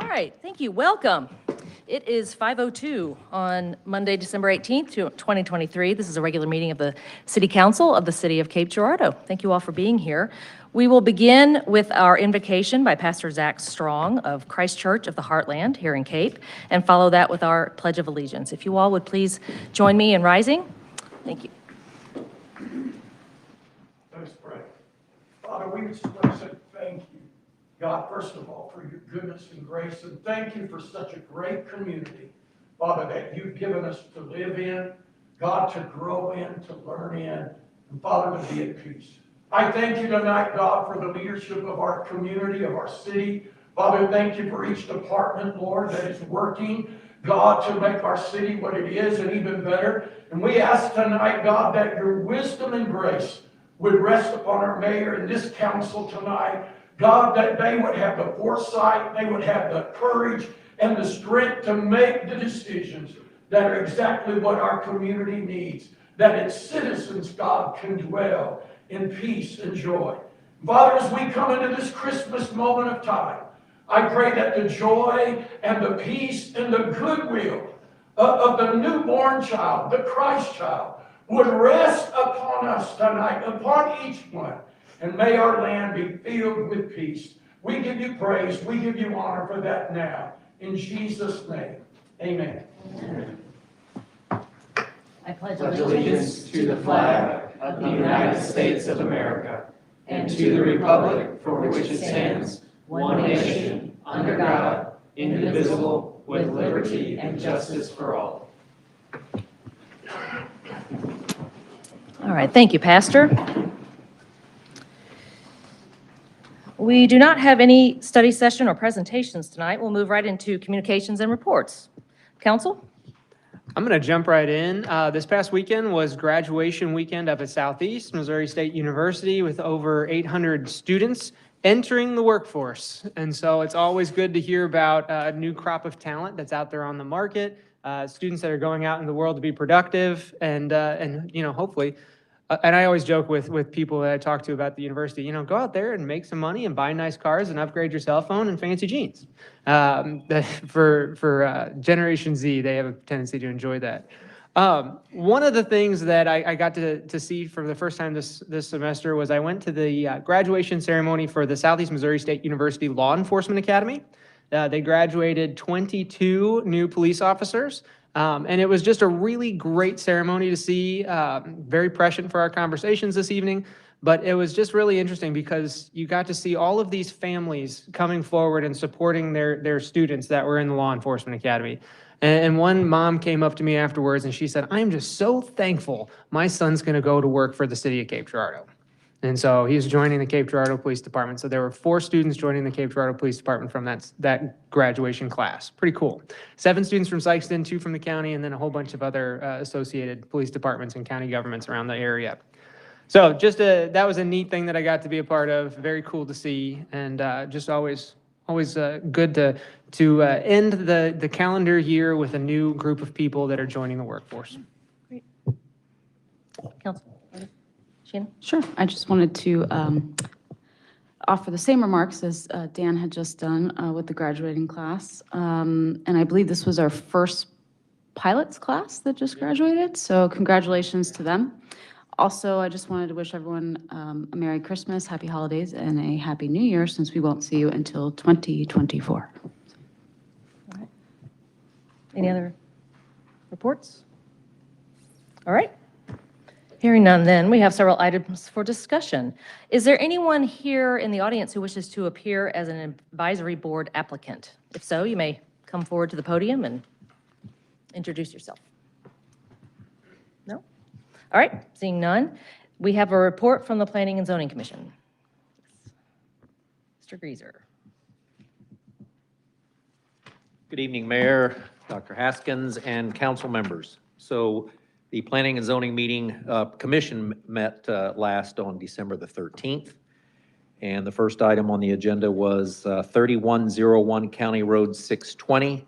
All right, thank you. Welcome. It is 5:02 on Monday, December 18th, 2023. This is a regular meeting of the City Council of the City of Cape Girardeau. Thank you all for being here. We will begin with our invocation by Pastor Zach Strong of Christ Church of the Heartland here in Cape, and follow that with our Pledge of Allegiance. If you all would please join me in rising. Thank you. Let's pray. Father, we just want to say thank you, God, first of all, for your goodness and grace, and thank you for such a great community, Father, that you've given us to live in, God, to grow in, to learn in, and Father, to be at peace. I thank you tonight, God, for the leadership of our community, of our city. Father, thank you for each department, Lord, that is working, God, to make our city what it is and even better. And we ask tonight, God, that your wisdom and grace would rest upon our mayor and this council tonight. God, that they would have the foresight, they would have the courage and the strength to make the decisions that are exactly what our community needs, that its citizens, God, can dwell in peace and joy. Father, as we come into this Christmas moment of time, I pray that the joy and the peace and the goodwill of the newborn child, the Christ child, would rest upon us tonight, upon each one. And may our land be filled with peace. We give you praise. We give you honor for that now. In Jesus' name, amen. I pledge allegiance to the flag of the United States of America and to the republic for which it stands, one nation, under God, indivisible, with liberty and justice for all. All right, thank you, Pastor. We do not have any study session or presentations tonight. We'll move right into communications and reports. Council? I'm going to jump right in. This past weekend was graduation weekend up at Southeast Missouri State University with over 800 students entering the workforce. And so it's always good to hear about a new crop of talent that's out there on the market, students that are going out in the world to be productive and you know, hopefully, and I always joke with people that I talk to about the university, you know, go out there and make some money and buy nice cars and upgrade your cell phone and fancy jeans. For Generation Z, they have a tendency to enjoy that. One of the things that I got to see for the first time this semester was I went to the graduation ceremony for the Southeast Missouri State University Law Enforcement Academy. They graduated 22 new police officers. And it was just a really great ceremony to see, very prescient for our conversations this evening, but it was just really interesting because you got to see all of these families coming forward and supporting their students that were in the Law Enforcement Academy. And one mom came up to me afterwards and she said, I'm just so thankful my son's gonna go to work for the city of Cape Girardeau. And so he's joining the Cape Girardeau Police Department. So there were 4 students joining the Cape Girardeau Police Department from that graduation class. Pretty cool. 7 students from Sykeston, 2 from the county, and then a whole bunch of other associated police departments and county governments around the area. So just that was a neat thing that I got to be a part of. Very cool to see, and just always good to end the calendar year with a new group of people that are joining the workforce. Great. Council? Shannon? Sure. I just wanted to offer the same remarks as Dan had just done with the graduating class. And I believe this was our first pilots class that just graduated, so congratulations to them. Also, I just wanted to wish everyone a Merry Christmas, Happy Holidays, and a Happy New Year, since we won't see you until 2024. All right. Any other reports? All right. Hearing none, then, we have several items for discussion. Is there anyone here in the audience who wishes to appear as an advisory board applicant? If so, you may come forward to the podium and introduce yourself. No? All right, seeing none, we have a report from the Planning and Zoning Commission. Mr. Grieser. Good evening, Mayor, Dr. Haskins, and council members. So the Planning and Zoning Commission met last on December the 13th. And the first item on the agenda was 3101 County Road 620.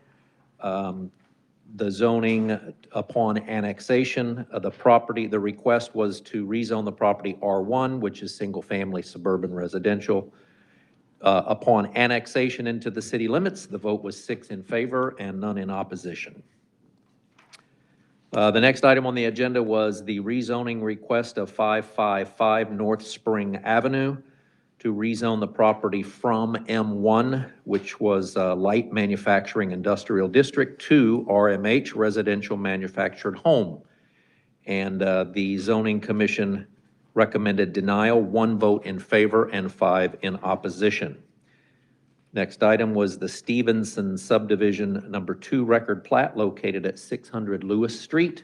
The zoning upon annexation of the property, the request was to rezone the property R1, which is single-family suburban residential, Upon annexation into the city limits, the vote was 6 in favor and none in opposition. The next item on the agenda was the rezoning request of 555 North Spring Avenue to rezone the property from M1, which was Light Manufacturing Industrial District, to RMH, Residential Manufactured Home. And the zoning commission recommended denial, 1 vote in favor and 5 in opposition. Next item was the Stevenson subdivision number 2 record plat located at 600 Lewis Street.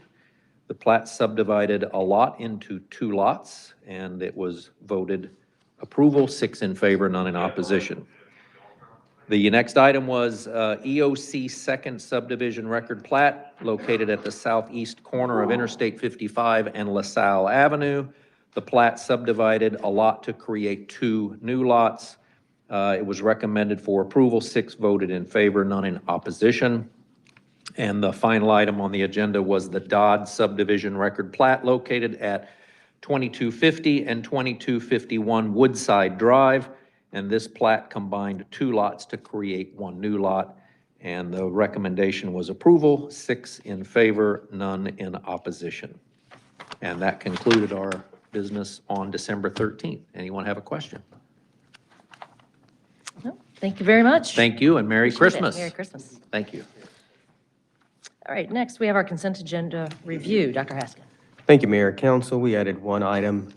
The plat subdivided a lot into 2 lots, and it was voted approval, 6 in favor, none in opposition. The next item was EOC second subdivision record plat located at the southeast corner of Interstate 55 and LaSalle Avenue. The plat subdivided a lot to create 2 new lots. It was recommended for approval, 6 voted in favor, none in opposition. And the final item on the agenda was the Dodd subdivision record plat located at 2250 and 2251 Woodside Drive. And this plat combined 2 lots to create 1 new lot. And the recommendation was approval, 6 in favor, none in opposition. And that concluded our business on December 13th. Anyone have a question? No, thank you very much. Thank you and Merry Appreciate it. Christmas. Merry Christmas. Thank you. All right, next we have our consent agenda review. Dr. Haskin. Thank you, Mayor. Council, we added 1 item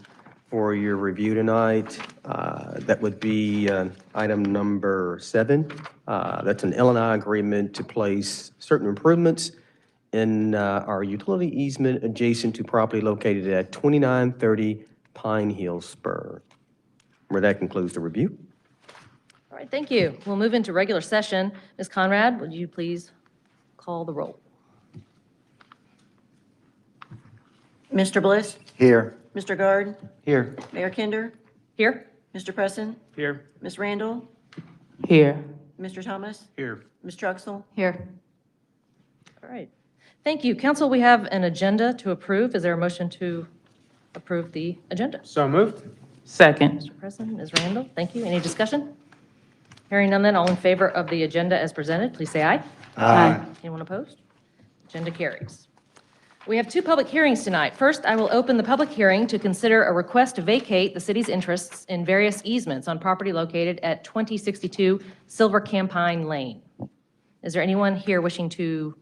for your review tonight. That would be item number 7. That's an L&I agreement to place certain improvements in our utility easement adjacent to property located at 2930 Pine Hill Spur. Where that concludes the review. All right, thank you. We'll move into regular session. Ms. Conrad, would you please call the roll? Mr. Bliss? Here. Mr. Guard? Here. Mayor Kinder? Here? Mr. Presson? Here. Ms. Randle? Here. Mr. Thomas? Here. Ms. Truxel? Here. All right. Thank you. Council, we have an agenda to approve. Is there a motion to approve the agenda? So moved. Second. Mr. Presson, Ms. Randle, thank you. Any discussion? Hearing none then, all in favor of the agenda as presented, please say aye. Aye. Anyone opposed? Agenda carries. We have 2 public hearings tonight. First, I will open the public hearing to consider a request to vacate the city's interests in various easements on property located at 2062 Silver Campine Lane. Is there anyone here wishing to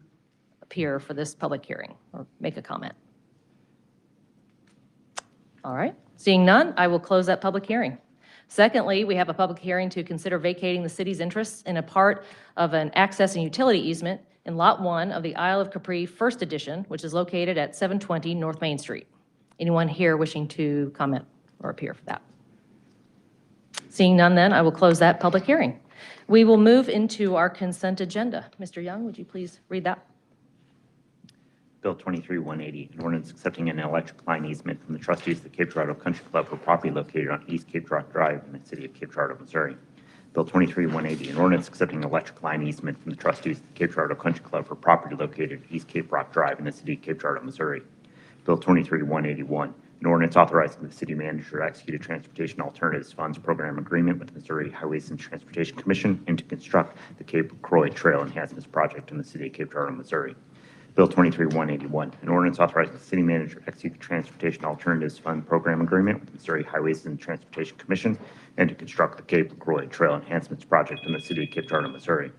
appear for this public hearing or make a comment? All right, seeing none, I will close that public hearing. Secondly, we have a public hearing to consider vacating the city's interests in a part of an access and utility easement in Lot 1 of the Isle of Capri First Edition, which is located at 720 North Main Street. Anyone here wishing to comment or appear for that? Seeing none then, I will close that public hearing. We will move into our consent agenda. Mr. Young, would you please read that? Bill 23-180, an ordinance accepting an electric line easement from the trustees of the Cape Girardeau Country Club for property located on East Cape Girardeau Drive in the city of Cape Girardeau, Missouri. Bill 23-180, an ordinance accepting an electric line easement from the trustees of the Cape Girardeau Country Club for property located at East Cape Rock Drive in the city of Cape Girardeau, Missouri. Bill 23-181, an ordinance authorizing the city manager to execute a transportation alternatives funds program agreement with the Missouri Highways and Transportation Commission and to construct the Cape Croy Trail Enhancements Project in the city of Cape Girardeau, Missouri. Bill 23-181, an ordinance authorizing the city manager to execute the Transportation Alternatives Fund Program Agreement with the Missouri Highways and Transportation Commission and to construct the Cape Croy Trail Enhancements Project in the city of Cape Girardeau, Missouri.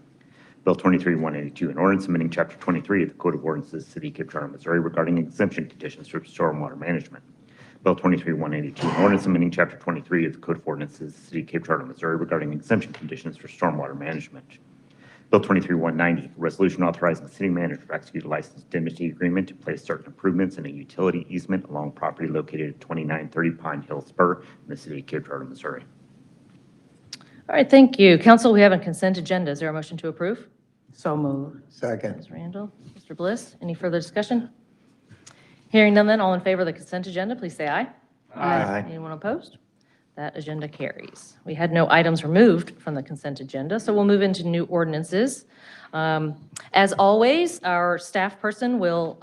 Bill 23-182, an ordinance amending Chapter 23 of the Code of Ordinances of the city of Cape Girardeau, Missouri regarding exemption conditions for stormwater management. Bill 23-182, an ordinance amending Chapter 23 of the Code of Ordinances of the city of Cape Girardeau, Missouri regarding exemption conditions for stormwater management. Bill 23-190, a resolution authorizing the city manager to execute a license indemnity agreement to place certain improvements in a utility easement along property located at 2930 Pine Hill Spur in the city of Cape Girardeau, Missouri. All right, thank you. Council, we have a consent agenda. Is there a motion to approve? So moved. Second. Ms. Randle, Mr. Bliss, any further discussion? Hearing none then, all in favor of the consent agenda, please say aye. Aye. Anyone opposed? That agenda carries. We had no items removed from the consent agenda, so we'll move into new ordinances. As always, our staff person will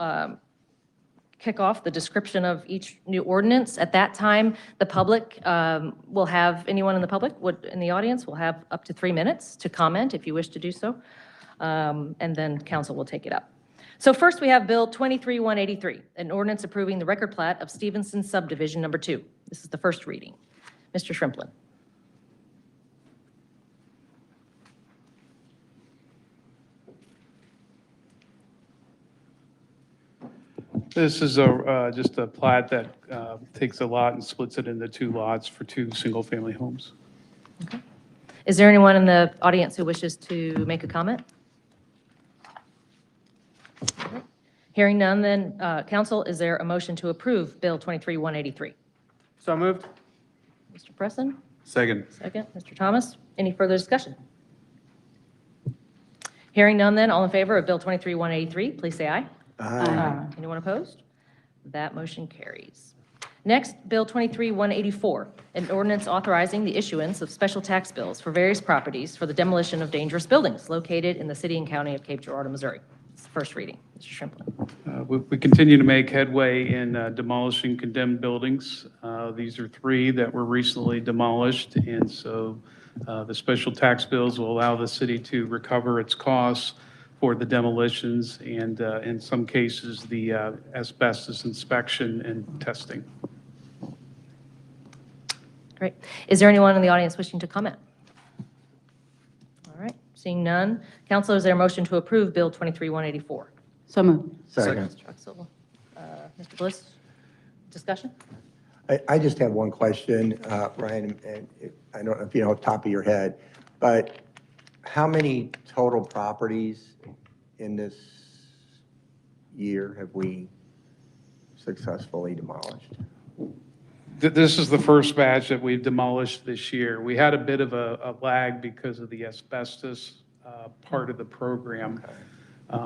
kick off the description of each new ordinance. At that time, the public will have, anyone in the public in the audience will have up to 3 minutes to comment if you wish to do so. And then council will take it up. So first, we have Bill 23-183, an ordinance approving the record plat of Stevenson Subdivision Number 2. This is the first reading. Mr. Shrimplin. This is just a plat that takes a lot and splits it into 2 lots for 2 single-family homes. Is there anyone in the audience who wishes to make a comment? Hearing none, then, council, is there a motion to approve Bill 23-183? So moved. Mr. Presson, Second. second. Mr. Thomas, any further discussion? Hearing none, then, all in favor of Bill 23-183, please say aye. Aye. Anyone opposed? That motion carries. Next, Bill 23-184, an ordinance authorizing the issuance of special tax bills for various properties for the demolition of dangerous buildings located in the city and county of Cape Girardeau, Missouri. It's the first reading. Mr. Shrimplin. We continue to make headway in demolishing condemned buildings. These are 3 that were recently demolished, and so the special tax bills will allow the city to recover its costs for the demolitions and, in some cases, the asbestos inspection and testing. Great. Is there anyone in the audience wishing to comment? All right, seeing none. Council, is there a motion to approve Bill 23-184? So moved. Second. Mr. Truxel. Mr. Bliss, discussion? I just have one question, Ryan, and I don't know if you know off the top of your head, but how many total properties in this year have we successfully demolished? This is the first batch that we've demolished this year. We had a bit of a lag because of the asbestos part of the program.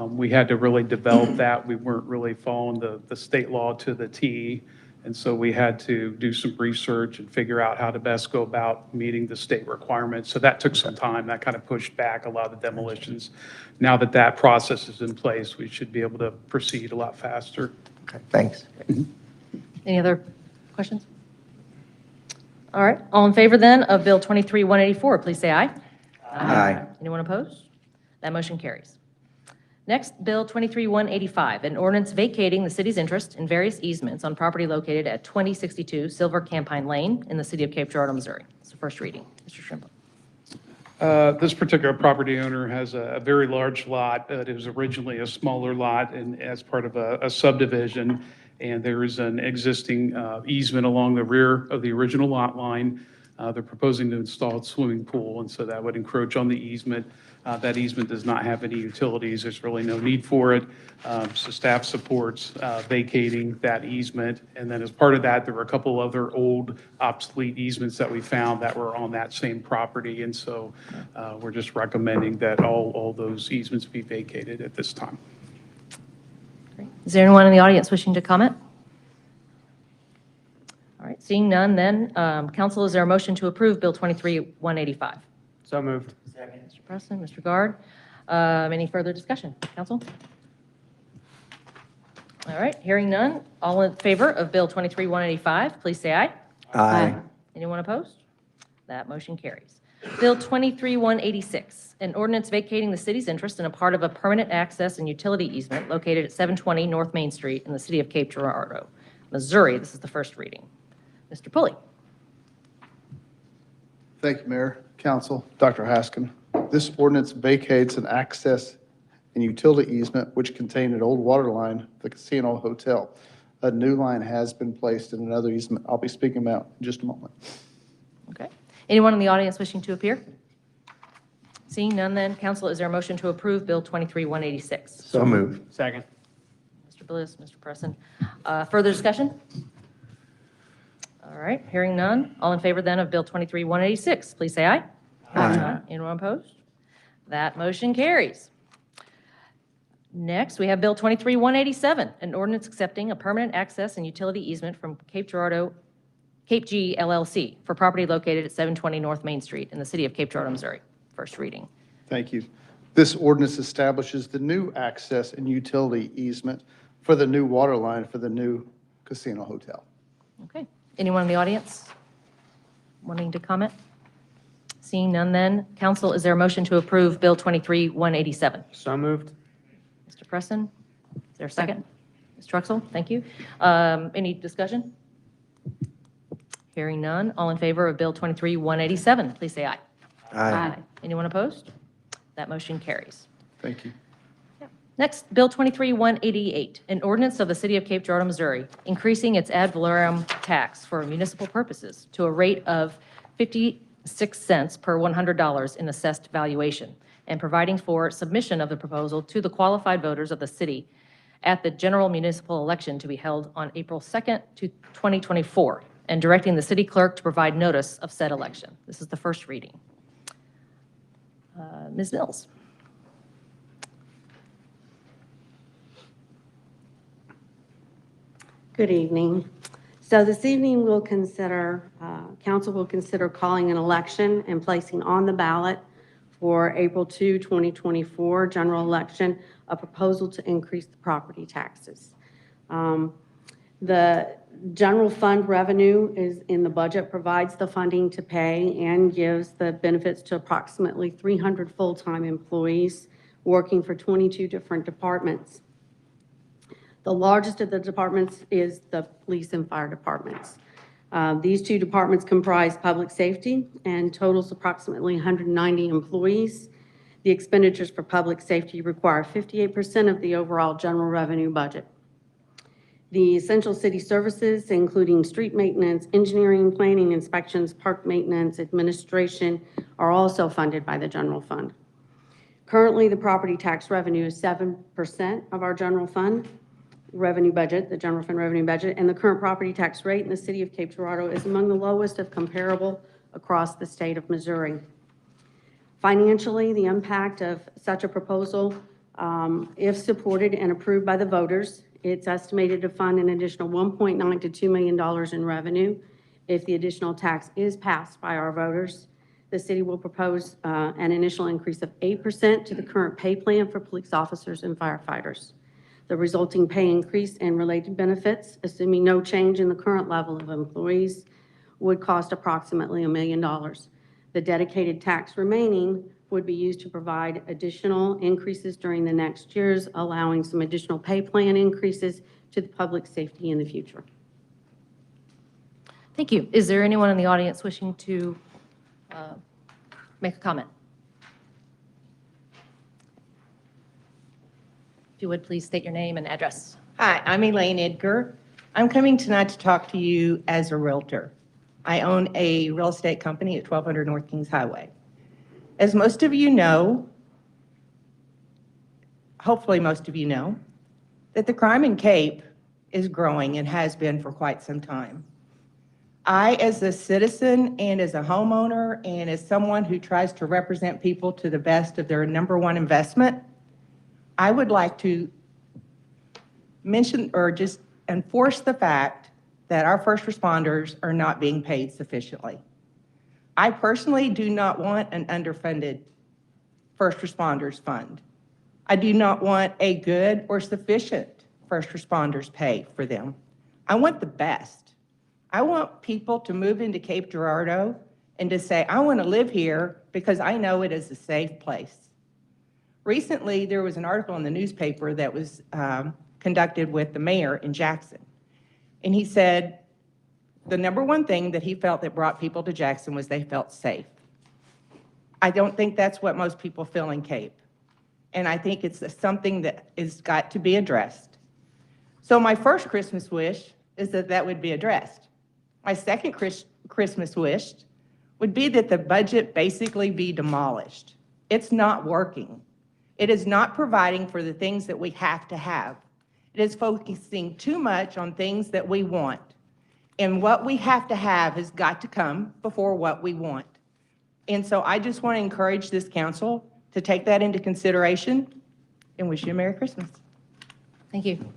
We had to really develop that. We weren't really following the state law to the T. And so we had to do some research and figure out how to best go about meeting the state requirements. So that took some time. That kind of pushed back a lot of the demolitions. Now that that process is in place, we should be able to proceed a lot faster. Okay, thanks. Any other questions? All right, all in favor then of Bill 23-184, please say aye. Aye. Anyone opposed? That motion carries. Next, Bill 23-185, an ordinance vacating the city's interest in various easements on property located at 2062 Silver Campine Lane in the city of Cape Girardeau, Missouri. It's the first reading. Mr. Shrimplin. This particular property owner has a very large lot. It was originally a smaller lot and as part of a subdivision, and there is an existing easement along the rear of the original lot line. They're proposing to install a swimming pool, and so that would encroach on the easement. That easement does not have any utilities. There's really no need for it. So staff supports vacating that easement. And then as part of that, there were a couple other old obsolete easements that we found that were on that same property. And so we're just recommending that all those easements be vacated at this time. Great. Is there anyone in the audience wishing to comment? All right, seeing none then, council, is there a motion to approve Bill 23-185? So moved. Mr. Presson, Mr. Guard. Any further discussion? Council? All right, hearing none. All in favor of Bill 23-185, please say aye. Aye. Anyone opposed? That motion carries. Bill 23-186, an ordinance vacating the city's interest in a part of a permanent access and utility easement located at 720 North Main Street in the city of Cape Girardeau, Missouri. This is the first reading. Mr. Pulley. Thank you, Mayor, Council, Dr. Haskin. This ordinance vacates an access and utility easement which contained an old water line, the Casino Hotel. A new line has been placed in another easement I'll be speaking about in just a moment. Okay. Anyone in the audience wishing to appear? Seeing none then, council, is there a motion to approve Bill 23-186? So moved. Second. Mr. Bliss, Mr. Presson. Further discussion? All right, hearing none. All in favor then of Bill 23-186, please say aye. Aye. Anyone opposed? That motion carries. Next, we have Bill 23-187, an ordinance accepting a permanent access and utility easement from Cape G LLC for property located at 720 North Main Street in the city of Cape Girardeau, Missouri. First reading. Thank you. This ordinance establishes the new access and utility easement for the new water line for the new casino hotel. Okay. Anyone in the audience wanting to comment? Seeing none then, council, is there a motion to approve Bill 23-187? So moved. Mr. Presson, is there a second? Ms. Truxel, thank you. Any discussion? Hearing none, all in favor of Bill 23-187, please say aye. Aye. Anyone opposed? That motion carries. Thank you. Next, Bill 23-188, an ordinance of the City of Cape Girardeau, Missouri, increasing its ad valorem tax for municipal purposes to a rate of 56 cents per $100 in assessed valuation, and providing for submission of the proposal to the qualified voters of the city at the general municipal election to be held on April 2nd, 2024, and directing the city clerk to provide notice of said election. This is the first reading. Ms. Mills. Good evening. So this evening we'll consider, council will consider calling an election and placing on the ballot for April 2, 2024 general election, a proposal to increase the property taxes. The general fund revenue is in the budget, provides the funding to pay and gives the benefits to approximately 300 full-time employees working for 22 different departments. The largest of the departments is the police and fire departments. These two departments comprise public safety and totals approximately 190 employees. The expenditures for public safety require 58% of the overall general revenue budget. The essential city services, including street maintenance, engineering, planning, inspections, park maintenance, administration, are also funded by the general fund. Currently, the property tax revenue is 7% of our general fund revenue budget, the general fund revenue budget, and the current property tax rate in the city of Cape Girardeau is among the lowest of comparable across the state of Missouri. Financially, the impact of such a proposal, if supported and approved by the voters, it's estimated to fund an additional $1.9 to $2 million in revenue. If the additional tax is passed by our voters, the city will propose an initial increase of 8% to the current pay plan for police officers and firefighters. The resulting pay increase and related benefits, assuming no change in the current level of employees, would cost approximately $1 million. The dedicated tax remaining would be used to provide additional increases during the next years, allowing some additional pay plan increases to the public safety in the future. Thank you. Is there anyone in the audience wishing to make a comment? If you would, please state your name and address. Hi, I'm Elaine Edgar. I'm coming tonight to talk to you as a realtor. I own a real estate company at 1200 North Kings Highway. As most of you know, hopefully most of you know, that the crime in Cape is growing and has been for quite some time. I, as a citizen and as a homeowner and as someone who tries to represent people to the best of their number one investment, I would like to mention or just enforce the fact that our first responders are not being paid sufficiently. I personally do not want an underfunded first responders fund. I do not want a good or sufficient first responders pay for them. I want the best. I want people to move into Cape Girardeau and to say, I want to live here because I know it is a safe place. Recently, there was an article in the newspaper that was conducted with the mayor in Jackson. And he said the number one thing that he felt that brought people to Jackson was they felt safe. I don't think that's what most people feel in Cape. And I think it's something that has got to be addressed. So my first Christmas wish is that that would be addressed. My second Christmas wish would be that the budget basically be demolished. It's not working. It is not providing for the things that we have to have. It is focusing too much on things that we want. And what we have to have has got to come before what we want. And so I just want to encourage this council to take that into consideration and wish you a Merry Christmas. Thank you.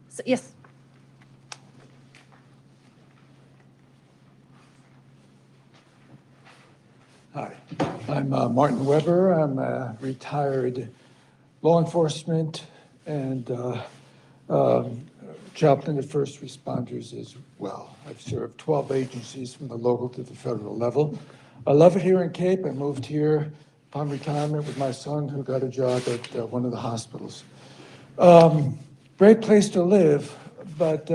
So, yes. Hi, I'm Martin Weber. I'm a retired law enforcement and chaplain of first responders as well. I've served 12 agencies from the local to the federal level. I love it here in Cape. I moved here upon retirement with my son, who got a job at one of the hospitals. Great place to live, but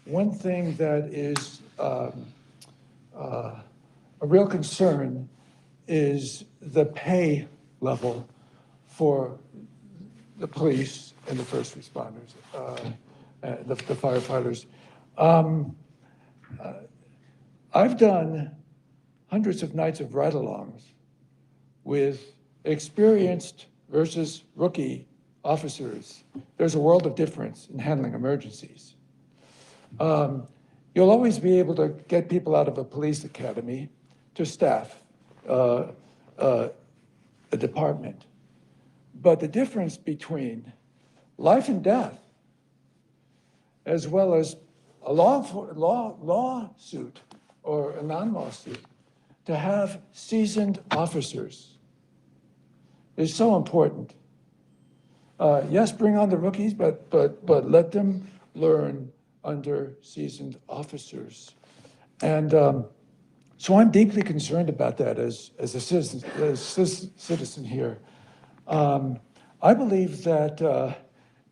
one thing that is a real concern is the pay level for the police and the first responders, the firefighters. I've done hundreds of nights of ride-alongs with experienced versus rookie officers. There's a world of difference in handling emergencies. You'll always be able to get people out of a police academy to staff a department. But the difference between life and death, as well as a lawsuit or a non-lawsuit, to have seasoned officers is so important. Yes, bring on the rookies, but let them learn under seasoned officers. And so I'm deeply concerned about that as a citizen here. I believe that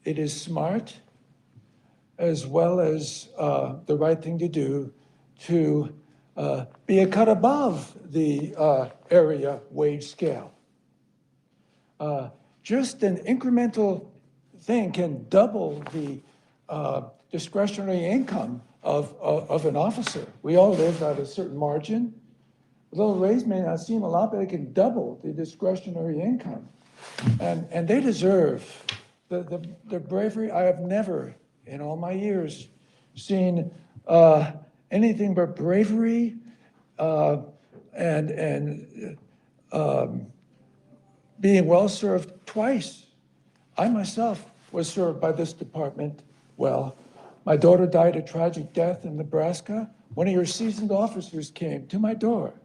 it is smart as well as the right thing to do to be a cut above the area wage scale. Just an incremental thing can double the discretionary income of an officer. We all live at a certain margin. A little raise may not seem a lot, but it can double the discretionary income. And they deserve the bravery. I have never, in all my years, seen anything but bravery and being well served twice. I myself was served by this department well. My daughter died a tragic death in Nebraska. One of your seasoned officers came to my door.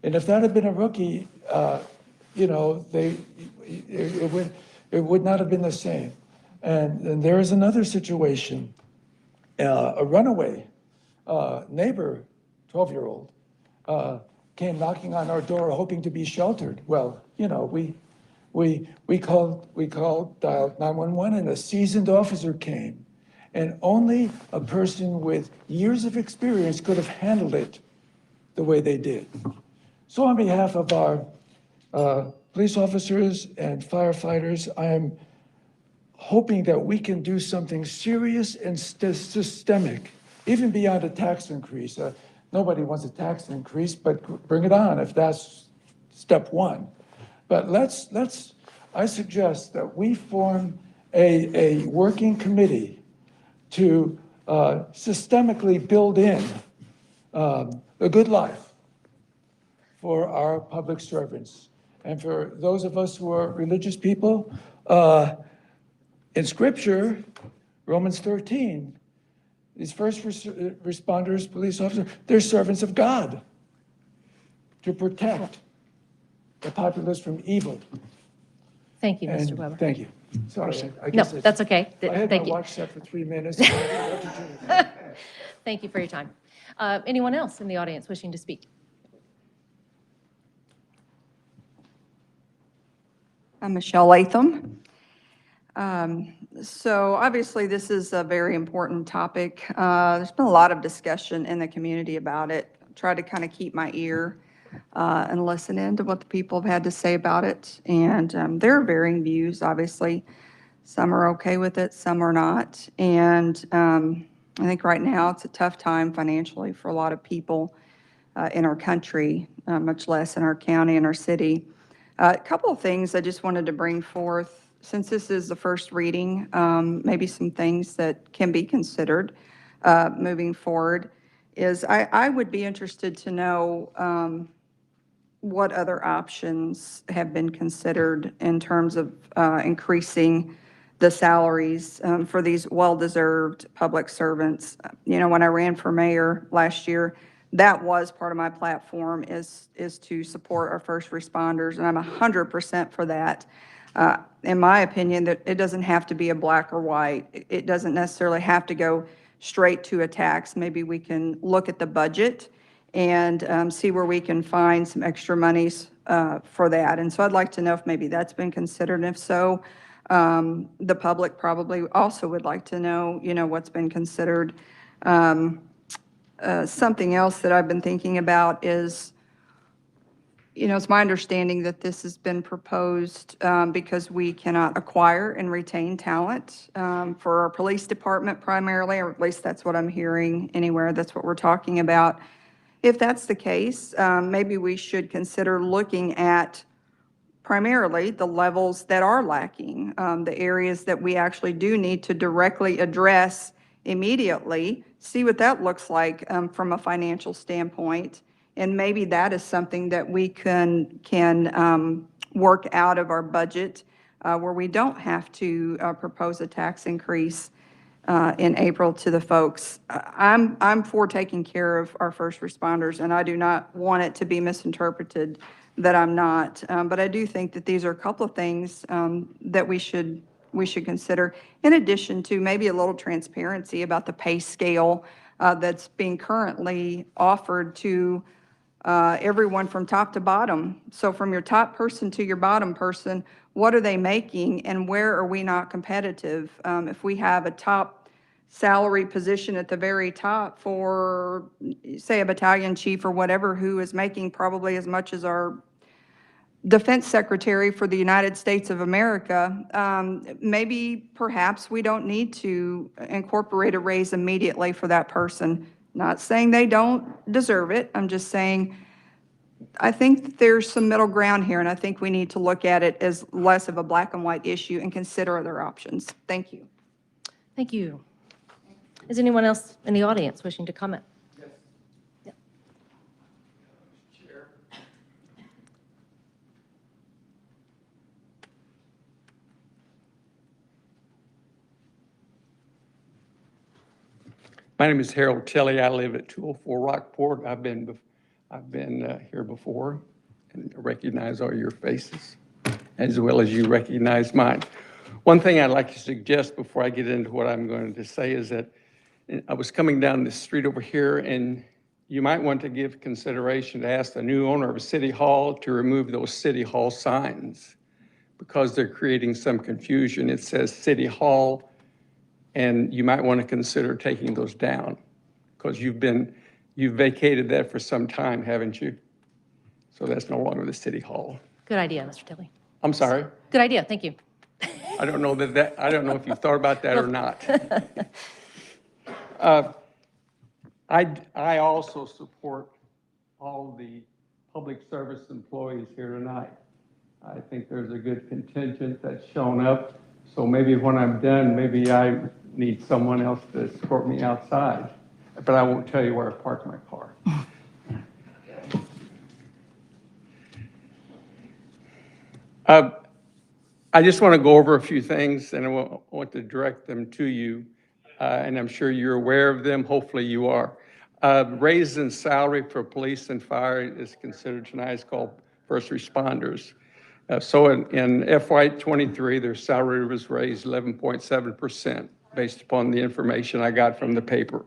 And if that had been a rookie, you know, it would not have been the same. And there is another situation. A runaway neighbor, 12-year-old, came knocking on our door hoping to be sheltered. Well, you know, we dialed 911, and a seasoned officer came. And only a person with years of experience could have handled it the way they did. So on behalf of our police officers and firefighters, I am hoping that we can do something serious and systemic, even beyond a tax increase. Nobody wants a tax increase, but bring it on if that's step one. But I suggest that we form a working committee to systemically build in a good life for our public servants. And for those of us who are religious people, in Scripture, Romans 13, these first responders, police officers, they're servants of God to protect the populace from evil. Thank you, Mr. And Weber. thank you. Sorry, I No, guess that's okay. I had my Thank you. watch set for 3 minutes. Thank you for your time. Anyone else in the audience wishing to speak? I'm Michelle Latham. So obviously this is a very important topic. There's been a lot of discussion in the community about it. Try to kind of keep my ear and listen in to what the people have had to say about it. And there are varying views, obviously. Some are okay with it, some are not. And I think right now it's a tough time financially for a lot of people in our country, much less in our county and our city. A couple of things I just wanted to bring forth, since this is the first reading, maybe some things that can be considered moving forward, is I would be interested to know what other options have been considered in terms of increasing the salaries for these well-deserved public servants. You know, when I ran for mayor last year, that was part of my platform is to support our first responders, and I'm 100% for that. in my opinion, that it doesn't have to be a black or white. It doesn't necessarily have to go straight to a tax. Maybe we can look at the budget and see where we can find some extra monies for that. And so I'd like to know if maybe that's been considered. And if so, the public probably also would like to know, what's been considered. Something else that I've been thinking about is, it's my understanding that this has been proposed because we cannot acquire and retain talent for our police department primarily, or at least that's what I'm hearing anywhere. That's what we're talking about. If that's the case, maybe we should consider looking at primarily the levels that are lacking, the areas that we actually do need to directly address immediately, see what that looks like from a financial standpoint. And maybe that is something that we can work out of our budget where we don't have to propose a tax increase in April to the folks. I'm for taking care of our first responders, and I do not want it to be misinterpreted that I'm not. But I do think that these are a couple of things that we should consider, in addition to maybe a little transparency about the pay scale that's being currently offered to everyone from top to bottom. So from your top person to your bottom person, what are they making and where are we not competitive? If we have a top salary position at the very top for, say, a battalion chief or whatever, who is making probably as much as our defense secretary for the United States of America, maybe perhaps we don't need to incorporate a raise immediately for that person. Not saying they don't deserve it. I'm just saying I think that there's some middle ground here, and I think we need to look at it as less of a black and white issue and consider other options. Thank you. Thank you. Is anyone else in the audience wishing to comment? Chair. My name is Harold Tilley. I live at 204 Rockport. I've been here before and recognize all your faces as well as you recognize mine. One thing I'd like to suggest before I get into what I'm going to say is that I was coming down the street over here, and you might want to give consideration to ask the new owner of City Hall to remove those City Hall signs because they're creating some confusion. It says City Hall, and you might want to consider taking those down because you've vacated that for some time, haven't you? So that's no longer the City Hall. Good idea, Mr. Tilley. I'm sorry. Good idea. Thank you. I don't know I don't know if you thought about that or not. I also support all the public service employees here tonight. I think there's a good contingent that's shown up. So maybe when I'm done, maybe I need someone else to escort me outside. But I won't tell you where I parked my car. I just want to go over a few things, and I want to direct them to you, and I'm sure you're aware of them. Hopefully you are. Raise in salary for police and fire is considered tonight. It's called first responders. So in FY23, their salary was raised 11.7% based upon the information I got from the paper.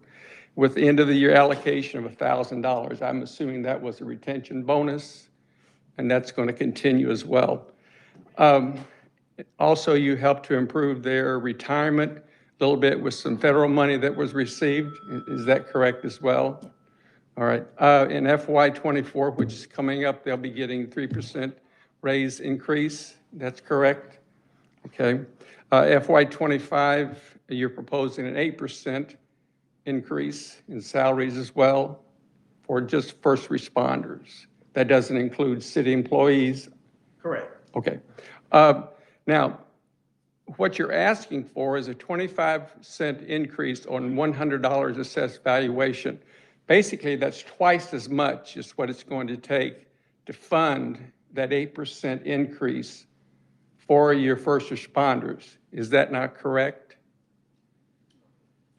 With the end of the year allocation of $1,000, I'm assuming that was a retention bonus, and that's going to continue as well. Also, you helped to improve their retirement a little bit with some federal money that was received. Is that correct as well? All right. In FY24, which is coming up, they'll be getting 3% raise increase. That's correct. Okay. FY25, you're proposing an 8% increase in salaries as well for just first responders. That doesn't include city employees. Correct. Okay. Now, what you're asking for is a 25% increase on $100 assessed valuation. Basically, that's twice as much as what it's going to take to fund that 8% increase for your first responders. Is that not correct?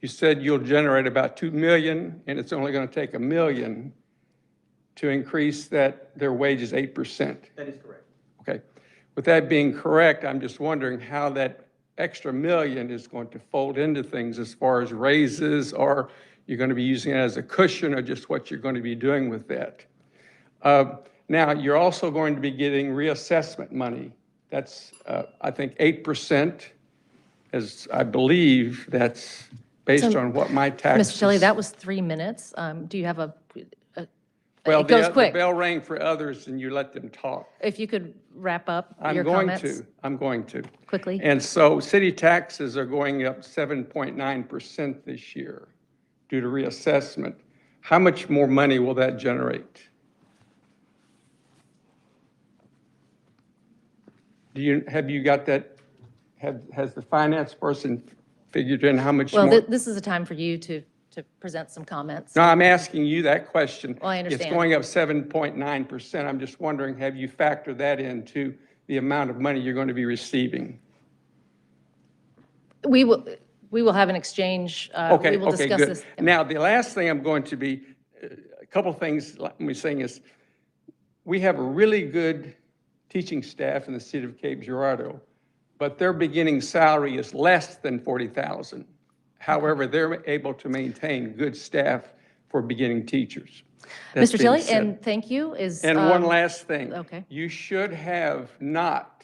You said you'll generate about $2 million, and it's only going to take $1 million to increase their wages 8%. That is correct. Okay. With that being correct, I'm just wondering how that extra million is going to fold into things as far as raises, or you're going to be using it as a cushion, or just what you're going to be doing with that. Now, you're also going to be getting reassessment money. That's, I think, 8%, as I believe that's based So, on what my taxes. Mr. Shelley, that was 3 minutes. Do you have Well, it goes the quick. bell rang for others and you let them talk. If you could wrap up I'm your going comments to, I'm going to. quickly. And so city taxes are going up 7.9% this year due to reassessment. How much more money will that generate? Have you got that, has the finance person figured in how much Well, more? this is a time for you to present some comments. No, I'm asking you that question. Well, I understand. It's going up 7.9%. I'm just wondering, have you factored that into the amount of money you're going to be receiving? We will have an exchange. Okay, We will okay, discuss good. this. Now, the last thing I'm going to be, a couple things let me saying is, we have a really good teaching staff in the city of Cape Girardeau, but their beginning salary is less than $40,000. However, they're able to maintain good staff for beginning teachers. That Mr. being Shelley, said- and thank you. And one last thing. Okay. You should have not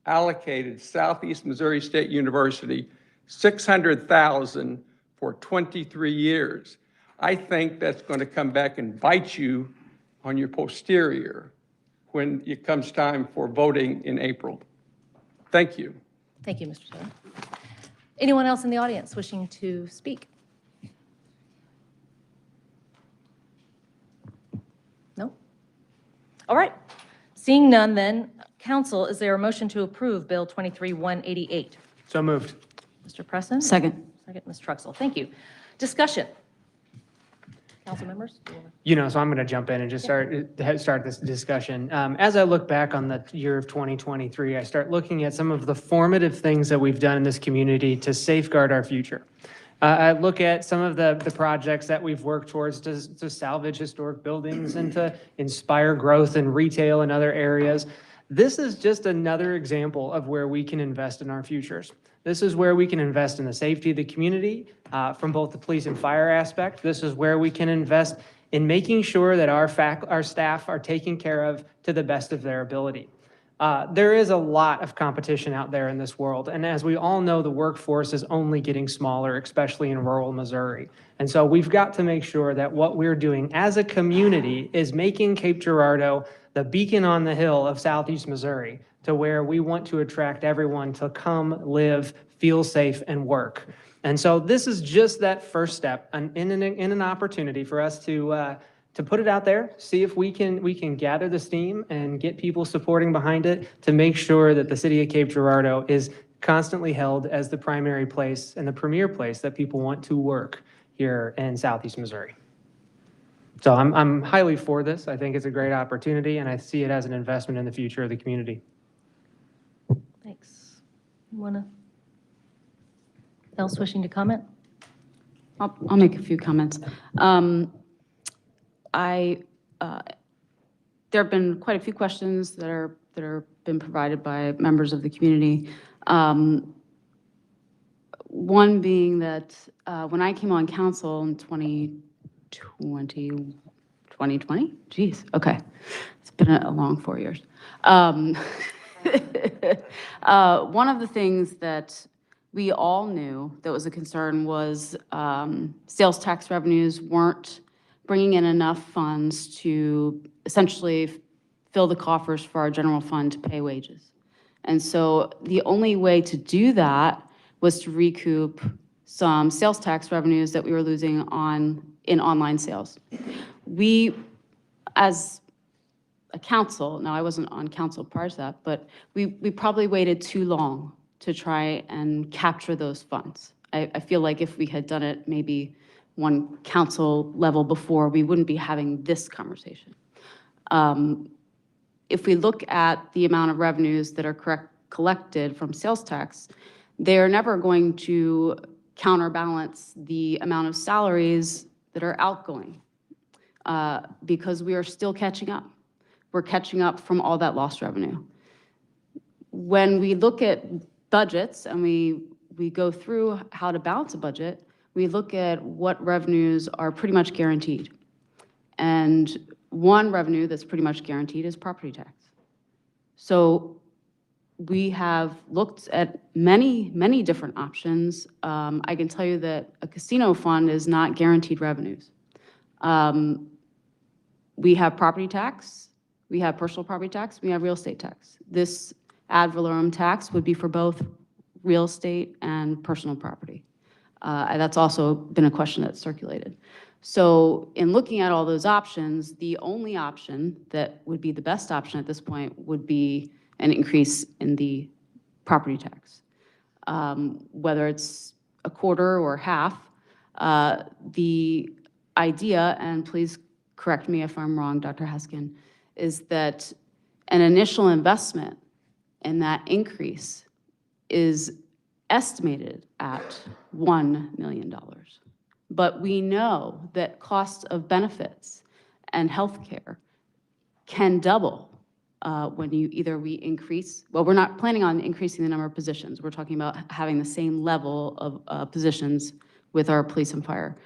allocated Southeast Missouri State University $600,000 for 23 years. I think that's going to come back and bite you on your posterior when it comes time for voting in April. Thank you. Thank you, Mr. Shelley. Anyone else in the audience wishing to speak? No? All right. Seeing none then, council, is there a motion to approve Bill 23-188? So moved. Mr. Presson? Second. Second, Ms. Truxel. Thank you. Discussion. Council members? Do you wanna- So I'm going to jump in and just start this discussion. As I look back on the year of 2023, I start looking at some of the formative things that we've done in this community to safeguard our future. I look at some of the projects that we've worked towards to salvage historic buildings and to inspire growth in retail and other areas. This is just another example of where we can invest in our futures. This is where we can invest in the safety of the community from both the police and fire aspect. This is where we can invest in making sure that our staff are taken care of to the best of their ability. There is a lot of competition out there in this world, and as we all know, the workforce is only getting smaller, especially in rural Missouri. And so we've got to make sure that what we're doing as a community is making Cape Girardeau the beacon on the hill of Southeast Missouri, to where we want to attract everyone to come, live, feel safe, and work. And so this is just that first step in an opportunity for us to put it out there, see if we can gather the steam and get people supporting behind it to make sure that the city of Cape Girardeau is constantly held as the primary place and the premier place that people want to work here in Southeast Missouri. So I'm highly for this. I think it's a great opportunity, and I see it as an investment in the future of the community. Thanks. Anyone else wishing to comment? I'll make a few comments. There have been quite a few questions that are been provided by members of the community. One being that when I came on council in 2020, geez, okay, it's been a long 4 years. One of the things that we all knew that was a concern was sales tax revenues weren't bringing in enough funds to essentially fill the coffers for our general fund to pay wages. And so the only way to do that was to recoup some sales tax revenues that we were losing in online sales. We, as a council, now I wasn't on council prior to that, but we probably waited too long to try and capture those funds. I feel like if we had done it maybe one council level before, we wouldn't be having this conversation. If we look at the amount of revenues that are collected from sales tax, they're never going to counterbalance the amount of salaries that are outgoing because we are still catching up. We're catching up from all that lost revenue. when we look at budgets and we go through how to balance a budget, we look at what revenues are pretty much guaranteed. And one revenue that's pretty much guaranteed is property tax. So we have looked at many, many different options. I can tell you that a casino fund is not guaranteed revenues. We have property tax, we have personal property tax, we have real estate tax. This ad valorem tax would be for both real estate and personal property. That's also been a question that's circulated. So in looking at all those options, the only option that would be the best option at this point would be an increase in the property tax. Whether it's a quarter or half, the idea, and please correct me if I'm wrong, Dr. Haskin, is that an initial investment in that increase is estimated at $1 million. But we know that costs of benefits and healthcare can double when we increase, well, we're not planning on increasing the number of positions. We're talking about having the same level of positions with our police and fire.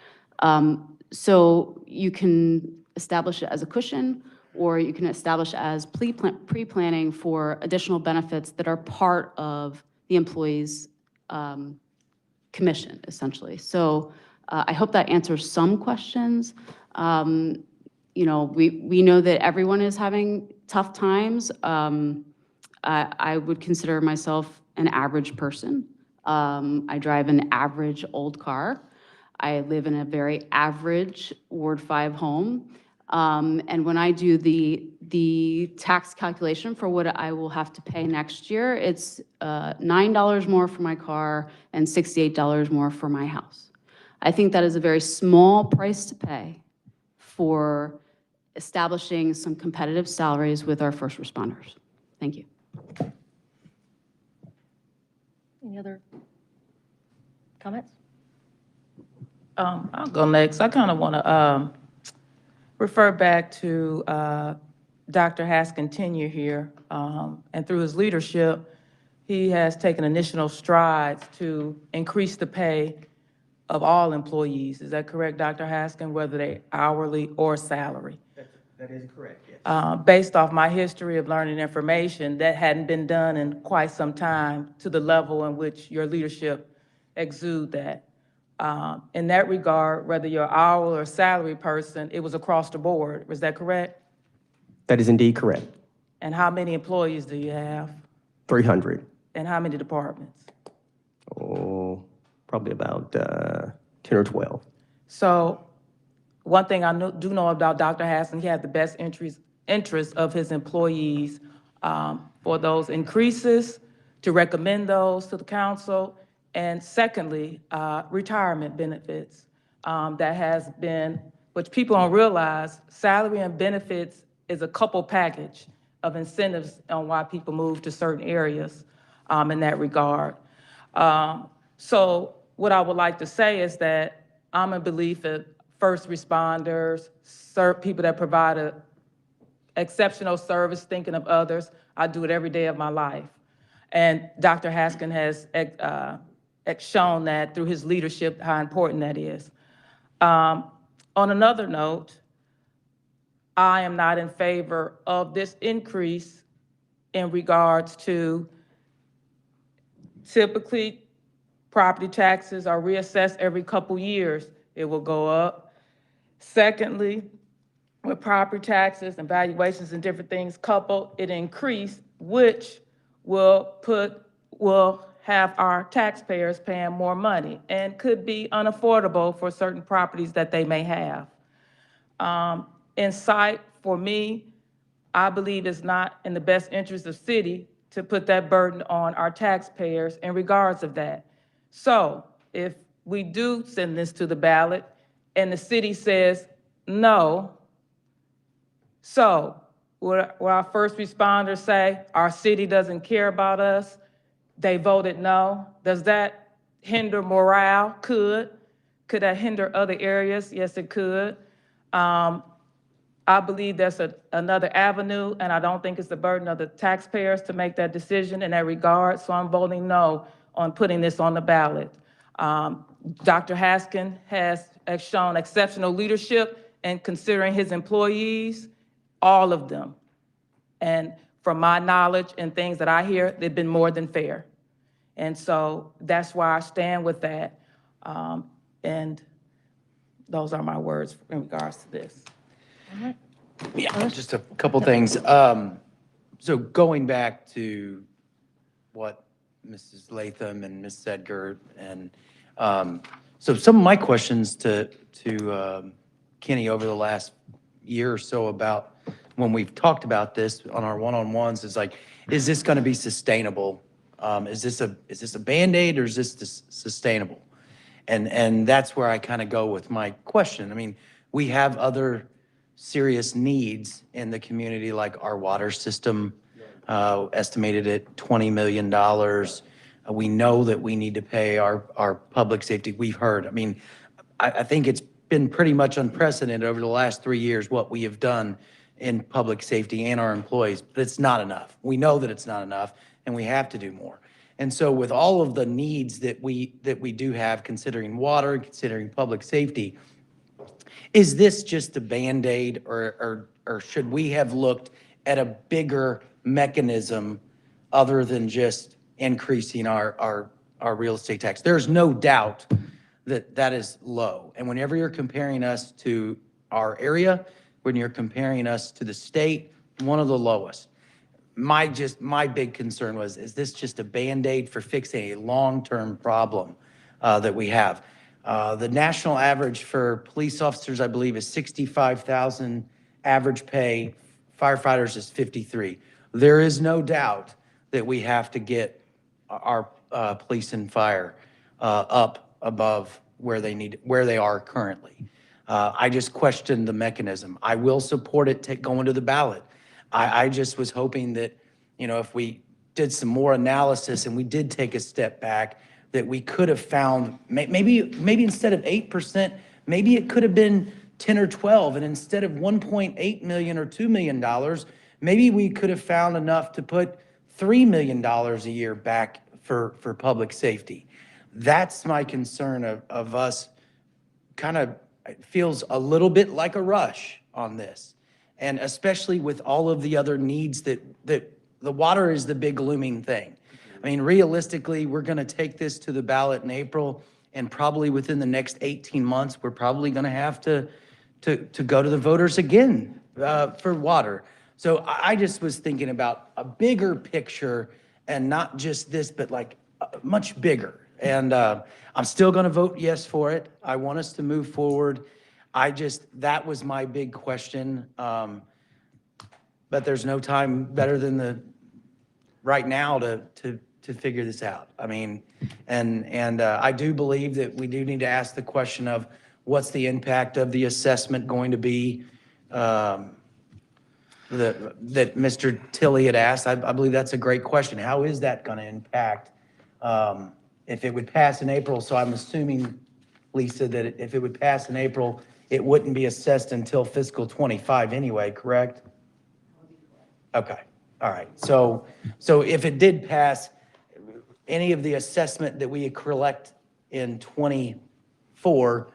So you can establish it as a cushion, or you can establish as pre-planning for additional benefits that are part of the employee's commission, essentially. So I hope that answers some questions. You know, we know that everyone is having tough times. I would consider myself an average person. I drive an average old car. I live in a very average Ward 5 home. And when I do the tax calculation for what I will have to pay next year, it's $9 more for my car and $68 more for my house. I think that is a very small price to pay for establishing some competitive salaries with our first responders. Thank you. Any other comments? I'll go next. I kind of want to refer back to Dr. Haskin tenure here, and through his leadership, he has taken initial strides to increase the pay of all employees. Is that correct, Dr. Haskin, whether they hourly or salary? That is correct, yes. Based off my history of learning information, that hadn't been done in quite some time to the level in which your leadership exude that. In that regard, whether you're hourly or salary person, it was across the board. Was that correct? That is indeed correct. And how many employees do you have? 300. And how many departments? Oh, probably about 10 or 12. So one thing I do know about Dr. Haskin, he had the best interests of his employees for those increases, to recommend those to the council. And secondly, retirement benefits. That has been, which people don't realize, salary and benefits is a couple package of incentives on why people move to certain areas in that regard. So what I would like to say is that I'm a belief that first responders, people that provide a exceptional service, thinking of others, I do it every day of my life. And Dr. Haskin has shown that through his leadership, how important that is. On another note, I am not in favor of this increase in regards to typically property taxes are reassessed every couple years. It will go up. Secondly, with property taxes and valuations and different things coupled, it increased, which will have our taxpayers paying more money and could be unaffordable for certain properties that they may have. In sight, for me, I believe it's not in the best interest of city to put that burden on our taxpayers in regards of that. So if we do send this to the ballot and the city says no, so will our first responders say our city doesn't care about us? They voted no. Does that hinder morale? Could that hinder other areas? Yes, it could. I believe there's another avenue, and I don't think it's the burden of the taxpayers to make that decision in that regard, so I'm voting no on putting this on the ballot. Dr. Haskin has shown exceptional leadership in considering his employees, all of them. And from my knowledge and things that I hear, they've been more than fair. And so that's why I stand with that. And those are my words in regards to this. Yeah, just a couple things. So going back to what Mrs. Latham and Ms. Sedger, and so some of my questions to Kenny over the last year or so about when we've talked about this on our one-on-ones is like, is this going to be sustainable? Is this a Band-Aid or is this sustainable? And that's where I kind of go with my question. I mean, we have other serious needs in the community, like our water system, estimated at $20 million. We know that we need to pay our public safety. We've heard, I mean, I think it's been pretty much unprecedented over the last 3 years what we have done in public safety and our employees, but it's not enough. We know that it's not enough, and we have to do more. And so with all of the needs that we do have, considering water, considering public safety, is this just a Band-Aid, or should we have looked at a bigger mechanism other than just increasing our real estate tax? There's no doubt that that is low. And whenever you're comparing us to our area, when you're comparing us to the state, one of the lowest. My big concern was, is this just a Band-Aid for fixing a long-term problem that we have? The national average for police officers, I believe, is $65,000 average pay. Firefighters is $53,000. There is no doubt that we have to get our police and fire up above where they are currently. I just question the mechanism. I will support it going to the ballot. I just was hoping that, if we did some more analysis and we did take a step back, that we could have found, maybe instead of 8%, maybe it could have been 10 or 12, and instead of $1.8 million or $2 million, maybe we could have found enough to put $3 million a year back for public safety. That's my concern of us kind of, it feels a little bit like a rush on this. And especially with all of the other needs that the water is the big looming thing. I mean, realistically, we're going to take this to the ballot in April, and probably within the next 18 months, we're probably going to have to go to the voters again for water. So I just was thinking about a bigger picture, and not just this, but like much bigger. And I'm still going to vote yes for it. I want us to move forward. That was my big question. But there's no time better than right now to figure this out. I mean, and I do believe that we do need to ask the question of what's the impact of the assessment going to be, that Mr. Tilley had asked. I believe that's a great question. How is that going to impact, if it would pass in April? So I'm assuming, Lisa, that if it would pass in April, it wouldn't be assessed until fiscal 25 anyway, correct? Okay, all right. So if it did pass, any of the assessment that we collect in 24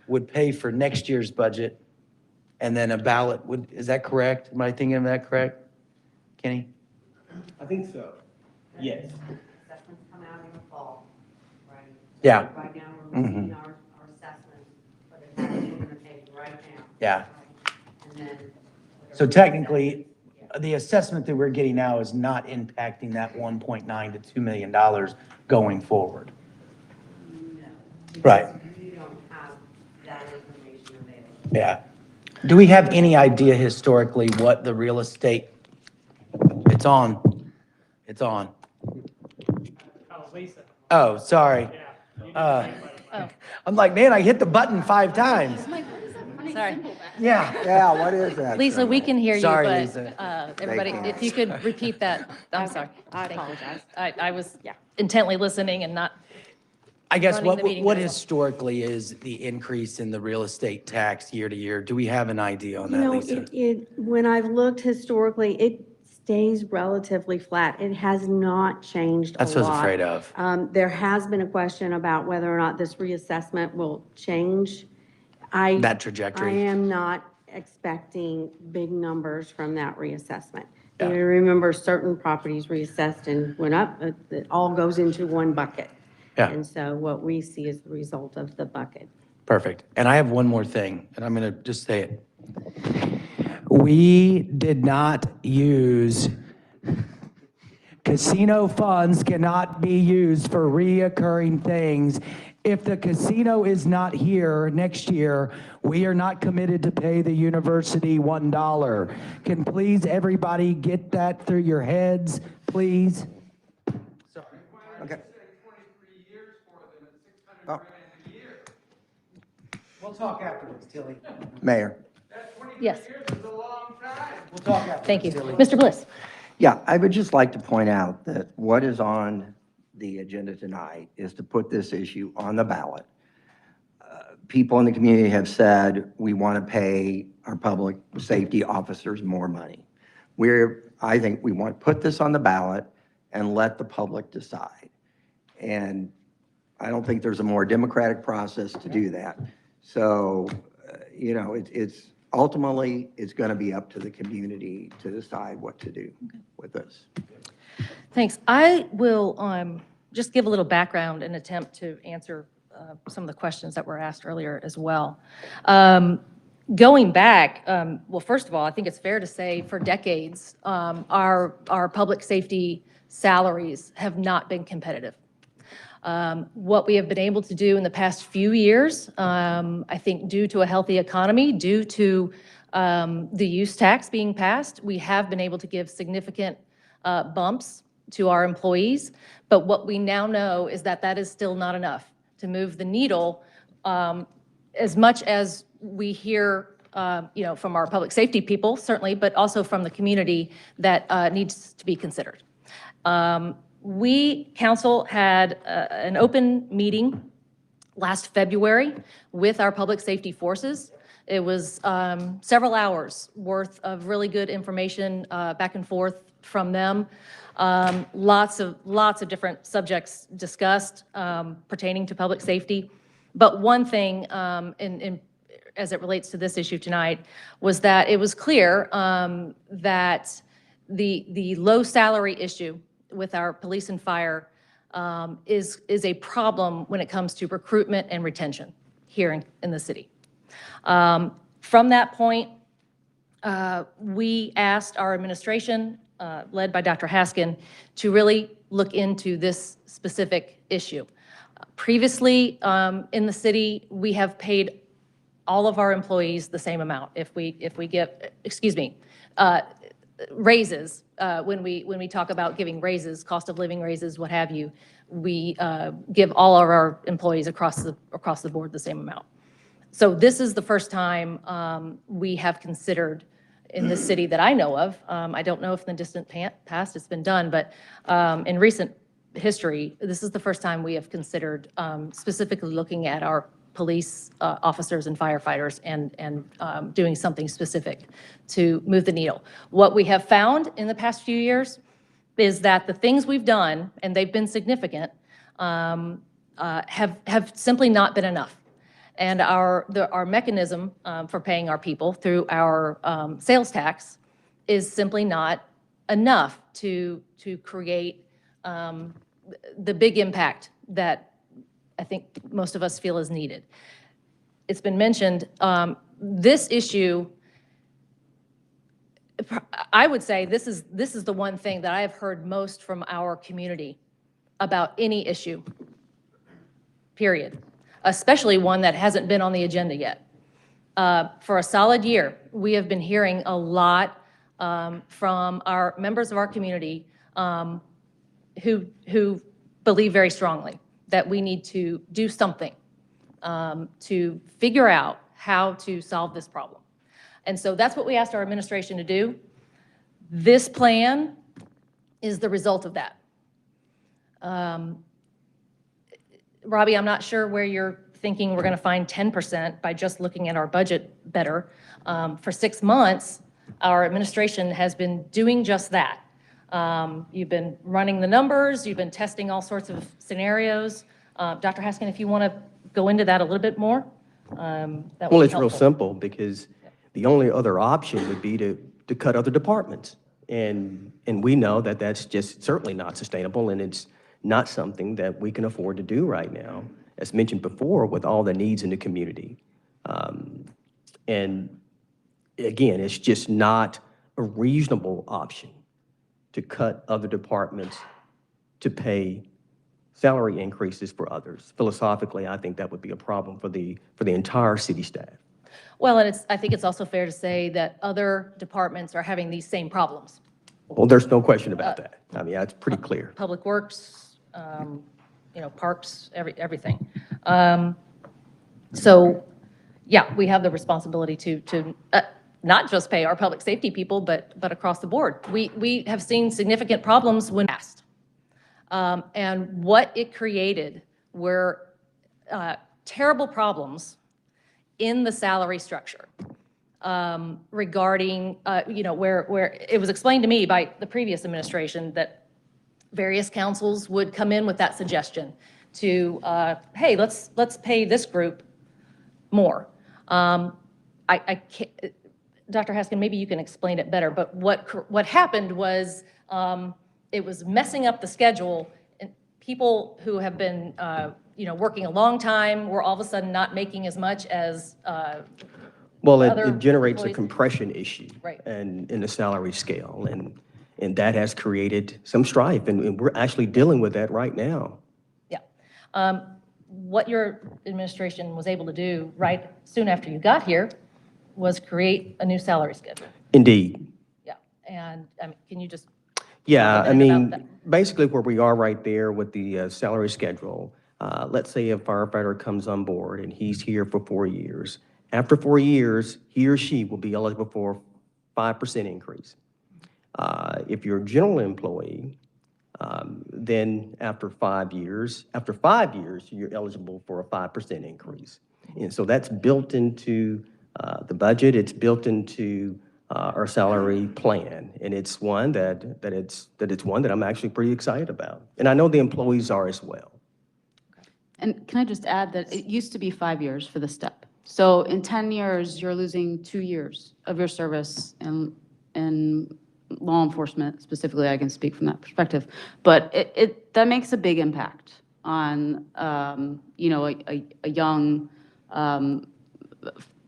would pay for next year's budget, and then a ballot would, is that correct? Am I thinking of that correct, Kenny? I think so. Yes. Assessments come out in the fall, right? Yeah. Right now, we're making our assessments, but it's what we're gonna pay right now. Yeah. And then. So technically, the assessment that we're getting now is not impacting that 1.9 to $2 million going forward. No. Right. You don't have that information available. Yeah. Do we have any idea historically what the real estate, it's on. Oh, sorry. I'm like, man, I hit the button 5 times. Sorry. Yeah, what is that? Lisa, we can hear you, Sorry, but Lisa. everybody, if you could repeat that, I'm sorry. I Thank you. apologize. I was intently listening and not I guess running the meeting what here as well. historically is the increase in the real estate tax year to year? Do we have an idea on You that, know, Lisa? when I've looked historically, it stays relatively flat. It has not changed a lot. That's what I was afraid of. There has been a question about whether or not this reassessment will change. That I trajectory. am not expecting big numbers from that reassessment. Yeah. You remember certain properties reassessed and went up, it all goes into one bucket. Yeah. And so what we see is the result of the bucket. Perfect. And I have one more thing, and I'm going to just say it. We did not use, casino funds cannot be used for reoccurring things. If the casino is not here next year, we are not committed to pay the university $1. Can please everybody get that through your heads, please? Okay. We'll talk afterwards, Tilly. Mayor. Yes. We'll talk afterwards. Thank you. Tilly. Mr. Bliss? Yeah, I would just like to point out that what is on the agenda tonight is to put this issue on the ballot. People in the community have said, we want to pay our public safety officers more money. I think we want to put this on the ballot and let the public decide. And I don't think there's a more democratic process to do that. So, you know, it's ultimately, it's going to be up to the community to decide what to do with this. Thanks. I will just give a little background and attempt to answer some of the questions that were asked earlier as well. Going back, well, first of all, I think it's fair to say for decades, our public safety salaries have not been competitive. What we have been able to do in the past few years, I think due to a healthy economy, due to the use tax being passed, we have been able to give significant bumps to our employees. But what we now know is that that is still not enough to move the needle as much as we hear you know, from our public safety people, certainly, but also from the community that needs to be considered. Council had an open meeting last February with our public safety forces. It was several hours worth of really good information back and forth from them. Lots of different subjects discussed pertaining to public safety. But one thing, as it relates to this issue tonight, was that it was clear that the low salary issue with our police and fire is a problem when it comes to recruitment and retention here in the city. From that point, we asked our administration, led by Dr. Haskin, to really look into this specific issue. Previously, in the city, we have paid all of our employees the same amount. If we get, excuse me, raises, when we talk about giving raises, cost of living raises, what have you, we give all of our employees across the board the same amount. So this is the first time we have considered in the city that I know of. I don't know if in the distant past it's been done, but in recent history, this is the first time we have considered specifically looking at our police officers and firefighters and doing something specific to move the needle. What we have found in the past few years is that the things we've done, and they've been significant, have simply not been enough. And our mechanism for paying our people through our sales tax is simply not enough to create the big impact that I think most of us feel is needed. It's been mentioned, this issue, I would say this is the one thing that I have heard most from our community about any issue, period. Especially one that hasn't been on the agenda yet. For a solid year, we have been hearing a lot from our members of our community who believe very strongly that we need to do something to figure out how to solve this problem. And so that's what we asked our administration to do. This plan is the result of that. Robbie, I'm not sure where you're thinking we're going to find 10% by just looking at our budget better. For 6 months, our administration has been doing just that. You've been running the numbers, you've been testing all sorts of scenarios. Dr. Haskin, if you want to go into that a little bit more, that would Well, be it's real helpful. simple because the only other option would be to cut other departments. And we know that that's just certainly not sustainable, and it's not something that we can afford to do right now, as mentioned before, with all the needs in the community. And again, it's just not a reasonable option to cut other departments to pay salary increases for others. Philosophically, I think that would be a problem for the entire city staff. Well, and I think it's also fair to say that other departments are having these same problems. Well, there's no question about that. I mean, that's pretty clear. Public Works, parks, everything. So, yeah, we have the responsibility to not just pay our public safety people, but across the board. We have seen significant problems when asked. And what it created were terrible problems in the salary structure regarding, where it was explained to me by the previous administration that various councils would come in with that suggestion to, hey, let's pay this group more. I can't, Dr. Haskin, maybe you can explain it better, but what happened was it was messing up the schedule, and people who have been working a long time were all of a sudden not making as much as Well, other it generates a employees. compression issue. Right. And in the salary scale, and that has created some strife, and we're actually dealing with that right now. Yeah. What your administration was able to do right soon after you got here was create a new salary schedule. Indeed. Yeah. And can you just Yeah, talk a I minute mean, about that? basically where we are right there with the salary schedule, let's say a firefighter comes on board and he's here for 4 years. After 4 years, he or she will be eligible for 5% increase. If you're a general employee, then after 5 years, you're eligible for a 5% increase. And so that's built into the budget, it's built into our salary plan, and it's one that I'm actually pretty excited about. And I know the employees are as well. And can I just add that it used to be 5 years for the step. So in 10 years, you're losing 2 years of your service in law enforcement specifically. I can speak from that perspective. But that makes a big impact on, a young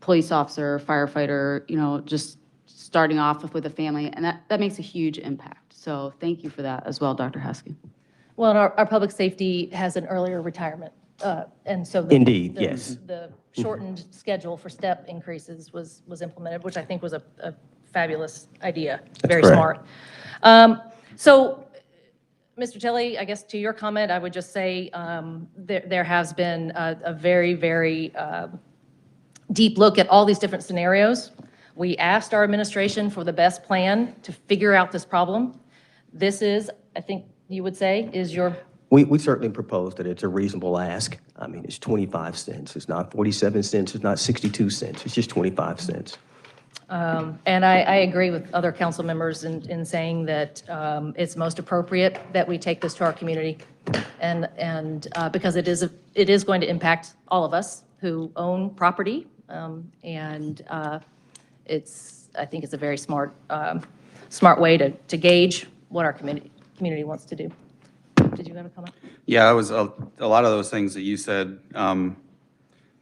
police officer, firefighter, just starting off with a family. And that makes a huge impact. So thank you for that as well, Dr. Haskin. Well, and our public safety has an earlier retirement. And so Indeed, yes. The shortened schedule for step increases was implemented, which I think was a fabulous idea. Very correct. smart. So, Mr. Tilley, I guess to your comment, I would just say there has been a very, very deep look at all these different scenarios. We asked our administration for the best plan to figure out this problem. This is, I think you would say, is your... We certainly propose that it's a reasonable ask. I mean, it's 25 cents. It's not 47 cents. It's not 62 cents. It's just 25 cents. And I agree with other council members in saying that it's most appropriate that we take this to our community, and because it is going to impact all of us who own property, and I think it's a very smart way to gauge what our community wants to do. Did you have a comment? Yeah, it was a lot of those things that you said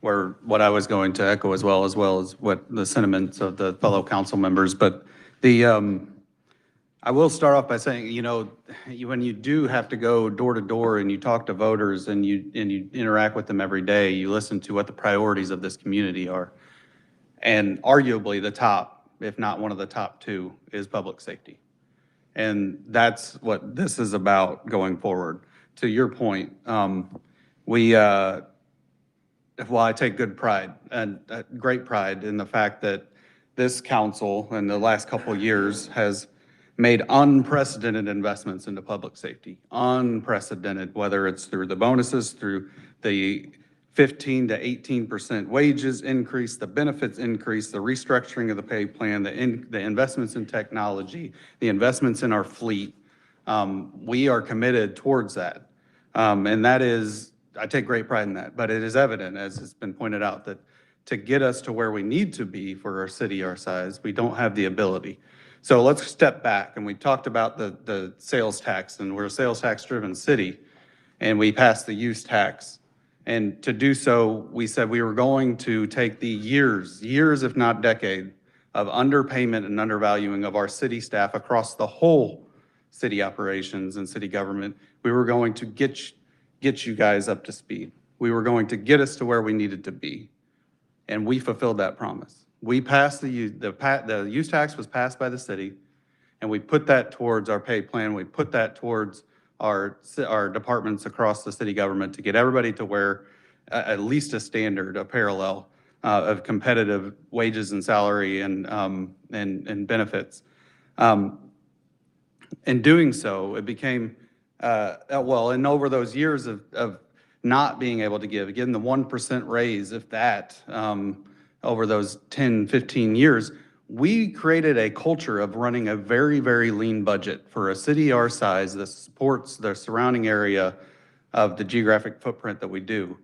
were what I was going to echo as well as what the sentiments of the fellow council members. But I will start off by saying, when you do have to go door to door and you talk to voters and you interact with them every day, you listen to what the priorities of this community are. And arguably the top, if not one of the top two, is public safety. And that's what this is about going forward. To your point, I take good pride and great pride in the fact that this council in the last couple of years has made unprecedented investments into public safety. Unprecedented, whether it's through the bonuses, through the 15 to 18% wages increase, the benefits increase, the restructuring of the pay plan, the investments in technology, the investments in our fleet. We are committed towards that. And that is, I take great pride in that, but it is evident, as it's been pointed out, that to get us to where we need to be for a city our size, we don't have the ability. So let's step back, and we talked about the sales tax, and we're a sales tax driven city, and we passed the use tax. And to do so, we said we were going to take the years if not decade of underpayment and undervaluing of our city staff across the whole city operations and city government. We were going to get you guys up to speed. We were going to get us to where we needed to be. And we fulfilled that promise. We passed the use tax was passed by the city, and we put that towards our pay plan. We put that towards our departments across the city government to get everybody to where at least a standard, a parallel of competitive wages and salary and benefits. In doing so, it became, and over those years of not being able to give, again, the 1% raise, if that, over those 10, 15 years, we created a culture of running a very, very lean budget for a city our size that supports the surrounding area of the geographic footprint that we do.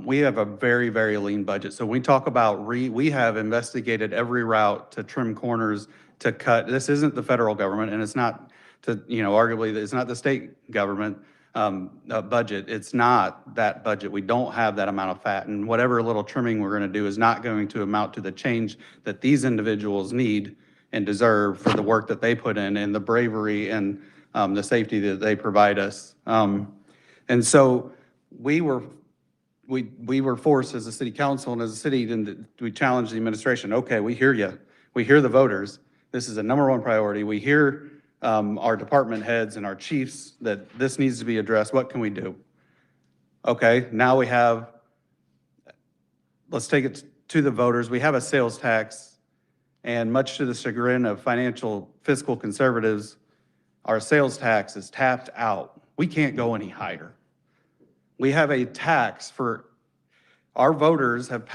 We have a very, very lean budget. So when we talk about we have investigated every route to trim corners, to cut. This isn't the federal government, and it's not arguably, it's not the state government budget. It's not that budget. We don't have that amount of fat, and whatever little trimming we're going to do is not going to amount to the change that these individuals need and deserve for the work that they put in and the bravery and the safety that they provide us. And so we were forced as a city council and as a city, and we challenged the administration. Okay, we hear you. We hear the voters. This is a number one priority. We hear our department heads and our chiefs that this needs to be addressed. What can we do? Okay, now let's take it to the voters. We have a sales tax, and much to the chagrin of fiscal conservatives, our sales tax is tapped out. We can't go any higher. We have a tax for, our voters have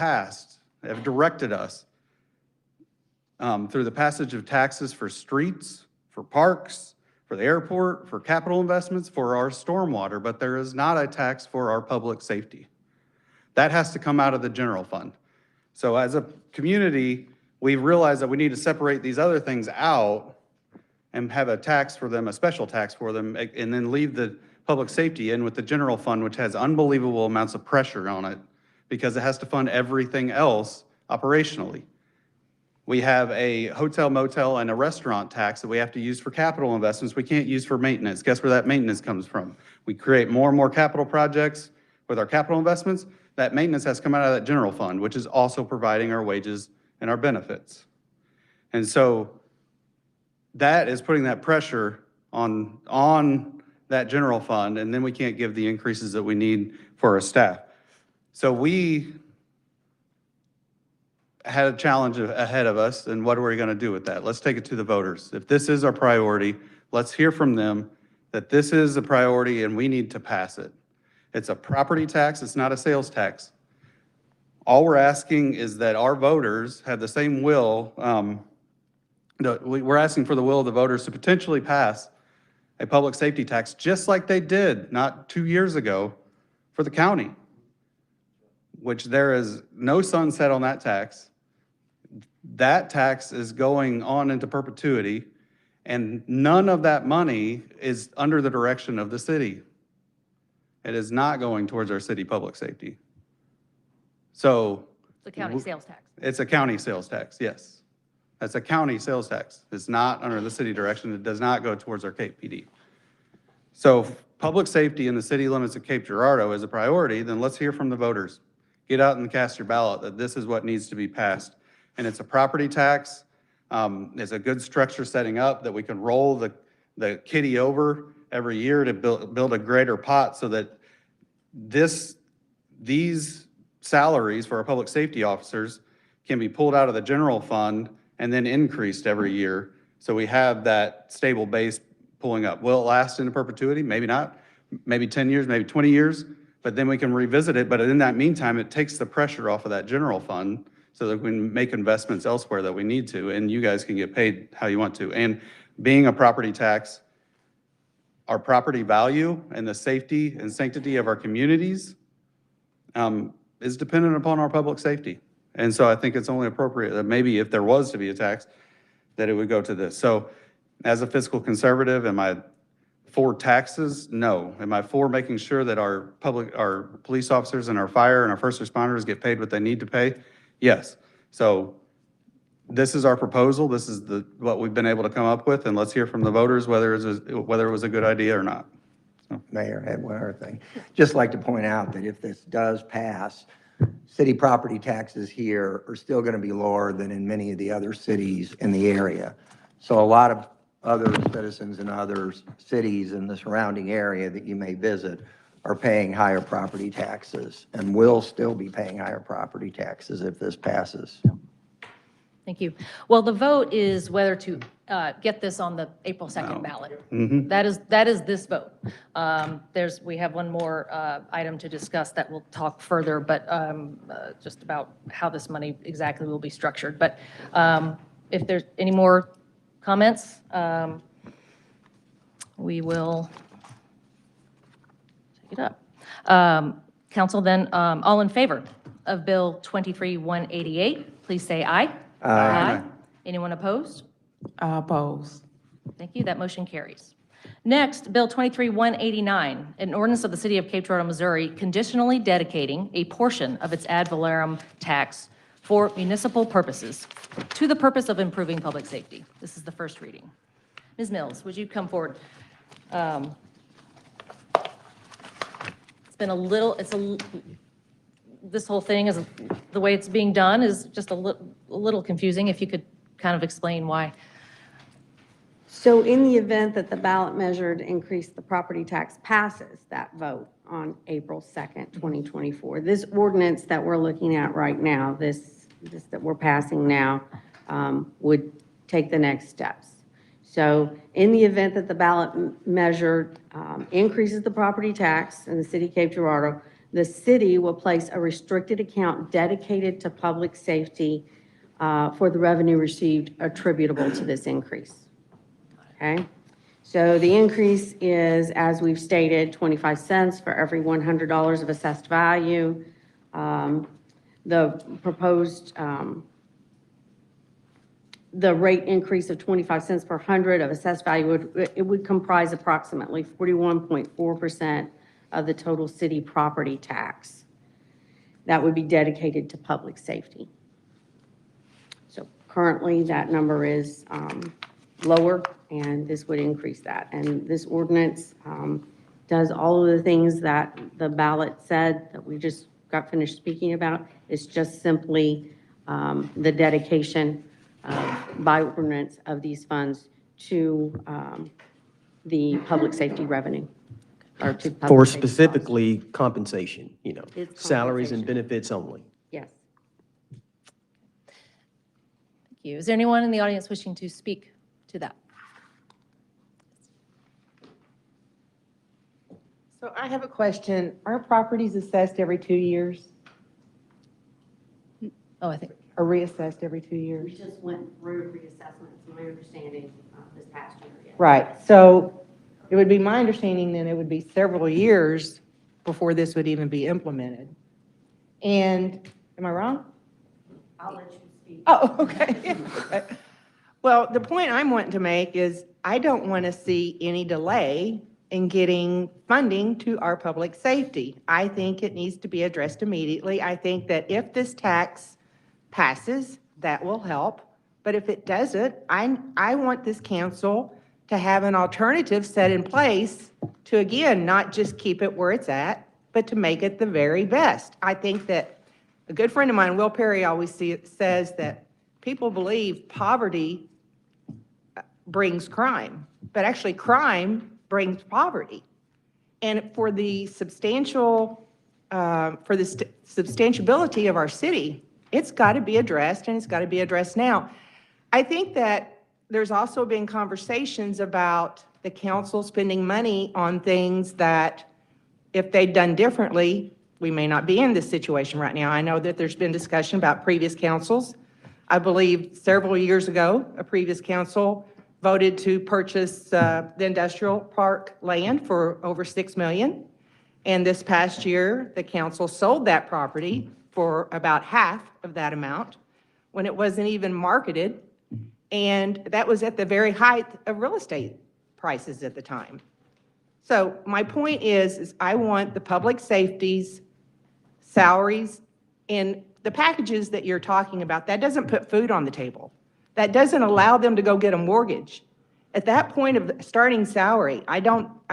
directed us through the passage of taxes for streets, for parks, for the airport, for capital investments, for our stormwater, but there is not a tax for our public safety. That has to come out of the general fund. So as a community, we realize that we need to separate these other things out and have a tax for them, a special tax for them, and then leave the public safety in with the general fund, which has unbelievable amounts of pressure on it because it has to fund everything else operationally. We have a hotel, motel, and a restaurant tax that we have to use for capital investments. We can't use for maintenance. Guess where that maintenance comes from? We create more and more capital projects with our capital investments. That maintenance has to come out of that general fund, which is also providing our wages and our benefits. And so that is putting that pressure on that general fund, and then we can't give the increases that we need for our staff. So we had a challenge ahead of us, and what are we going to do with that? Let's take it to the voters. If this is our priority, let's hear from them that this is a priority and we need to pass it. It's a property tax, it's not a sales tax. All we're asking is that our voters have the same will. We're asking for the will of the voters to potentially pass a public safety tax, just like they did not 2 years ago for the county, which there is no sunset on that tax. That tax is going on into perpetuity, and none of that money is under the direction of the city. It is not going towards our city public safety. So It's a county sales tax. it's a county sales tax, yes. That's a county sales tax. It's not under the city direction. It does not go towards our Cape PD. So if public safety in the city limits of Cape Girardeau is a priority, then let's hear from the voters. Get out and cast your ballot that this is what needs to be passed. And it's a property tax. It's a good structure setting up that we can roll the kitty over every year to build a greater pot so that these salaries for our public safety officers can be pulled out of the general fund and then increased every year. So we have that stable base pulling up. Will it last into perpetuity? Maybe not. Maybe 10 years, maybe 20 years. but then we can revisit it. But in that meantime, it takes the pressure off of that general fund so that we can make investments elsewhere that we need to, and you guys can get paid how you want to. And being a property tax, our property value and the safety and sanctity of our communities is dependent upon our public safety. And so I think it's only appropriate that maybe if there was to be a tax, that it would go to this. So as a fiscal conservative, am I for taxes? No. Am I for making sure that our police officers and our fire and our first responders get paid what they need to pay? Yes. So this is our proposal. This is what we've been able to come up with, and let's hear from the voters whether it was a good idea or not. Mayor, I had one other thing. Just like to point out that if this does pass, city property taxes here are still going to be lower than in many of the other cities in the area. So a lot of other citizens in other cities in the surrounding area that you may visit are paying higher property taxes and will still be paying higher property taxes if this passes. Thank you. Well, the vote is whether to get this on the April 2nd ballot. Mm-hmm. That is this vote. We have one more item to discuss that we'll talk further, but just about how this money exactly will be structured. But if there's any more comments, we will take it up. Council, then, all in favor of Bill 23-188, please say aye. Aye. Anyone opposed? Oppose. Thank you. That motion carries. Next, Bill 23-189, an ordinance of the City of Cape Girardeau, Missouri, conditionally dedicating a portion of its ad valorem tax for municipal purposes to the purpose of improving public safety. This is the first reading. Ms. Mills, would you come forward? It's been this whole thing is, the way it's being done is just a little confusing. If you could kind of explain why. So in the event that the ballot measure to increase the property tax passes that vote on April 2nd, 2024, this ordinance that we're looking at right now, this that we're passing now, would take the next steps. So in the event that the ballot measure increases the property tax in the city of Cape Girardeau, the city will place a restricted account dedicated to public safety for the revenue received attributable to this increase. Okay? So the increase is, as we've stated, 25 cents for every $100 of assessed value. The proposed, the rate increase of 25 cents per 100 of assessed value would comprise approximately 41.4% of the total city property tax that would be dedicated to public safety. So currently that number is lower, and this would increase that. And this ordinance does all of the things that the ballot said that we just got finished speaking about. It's just simply the dedication by ordinance of these funds to the public safety revenue. Or to public For safety specifically compensation, It's salaries and compensation. benefits only. Yes. Thank you. Is there anyone in the audience wishing to speak to that? So I have a question. Aren't properties assessed every 2 years Oh, I think, or reassessed every 2 years? We just went through reassessments, my understanding, this past year. Yes. Right. So it would be my understanding then it would be several years before this would even be implemented. And, am I wrong? I'll let you speak. Oh, okay. Well, the point I'm wanting to make is I don't want to see any delay in getting funding to our public safety. I think it needs to be addressed immediately. I think that if this tax passes, that will help. But if it doesn't, I want this council to have an alternative set in place to, again, not just keep it where it's at, but to make it the very best. I think that a good friend of mine, Will Perry, always says that people believe poverty brings crime, but actually crime brings poverty. And for the substantiability of our city, it's got to be addressed, and it's got to be addressed now. I think that there's also been conversations about the council spending money on things that if they'd done differently, we may not be in this situation right now. I know that there's been discussion about previous councils. I believe several years ago, a previous council voted to purchase the industrial park land for over $6 million. And this past year, the council sold that property for about half of that amount when it wasn't even marketed. And that was at the very height of real estate prices at the time. So my point is I want the public safety's salaries and the packages that you're talking about. That doesn't put food on the table. That doesn't allow them to go get a mortgage. At that point of starting salary, I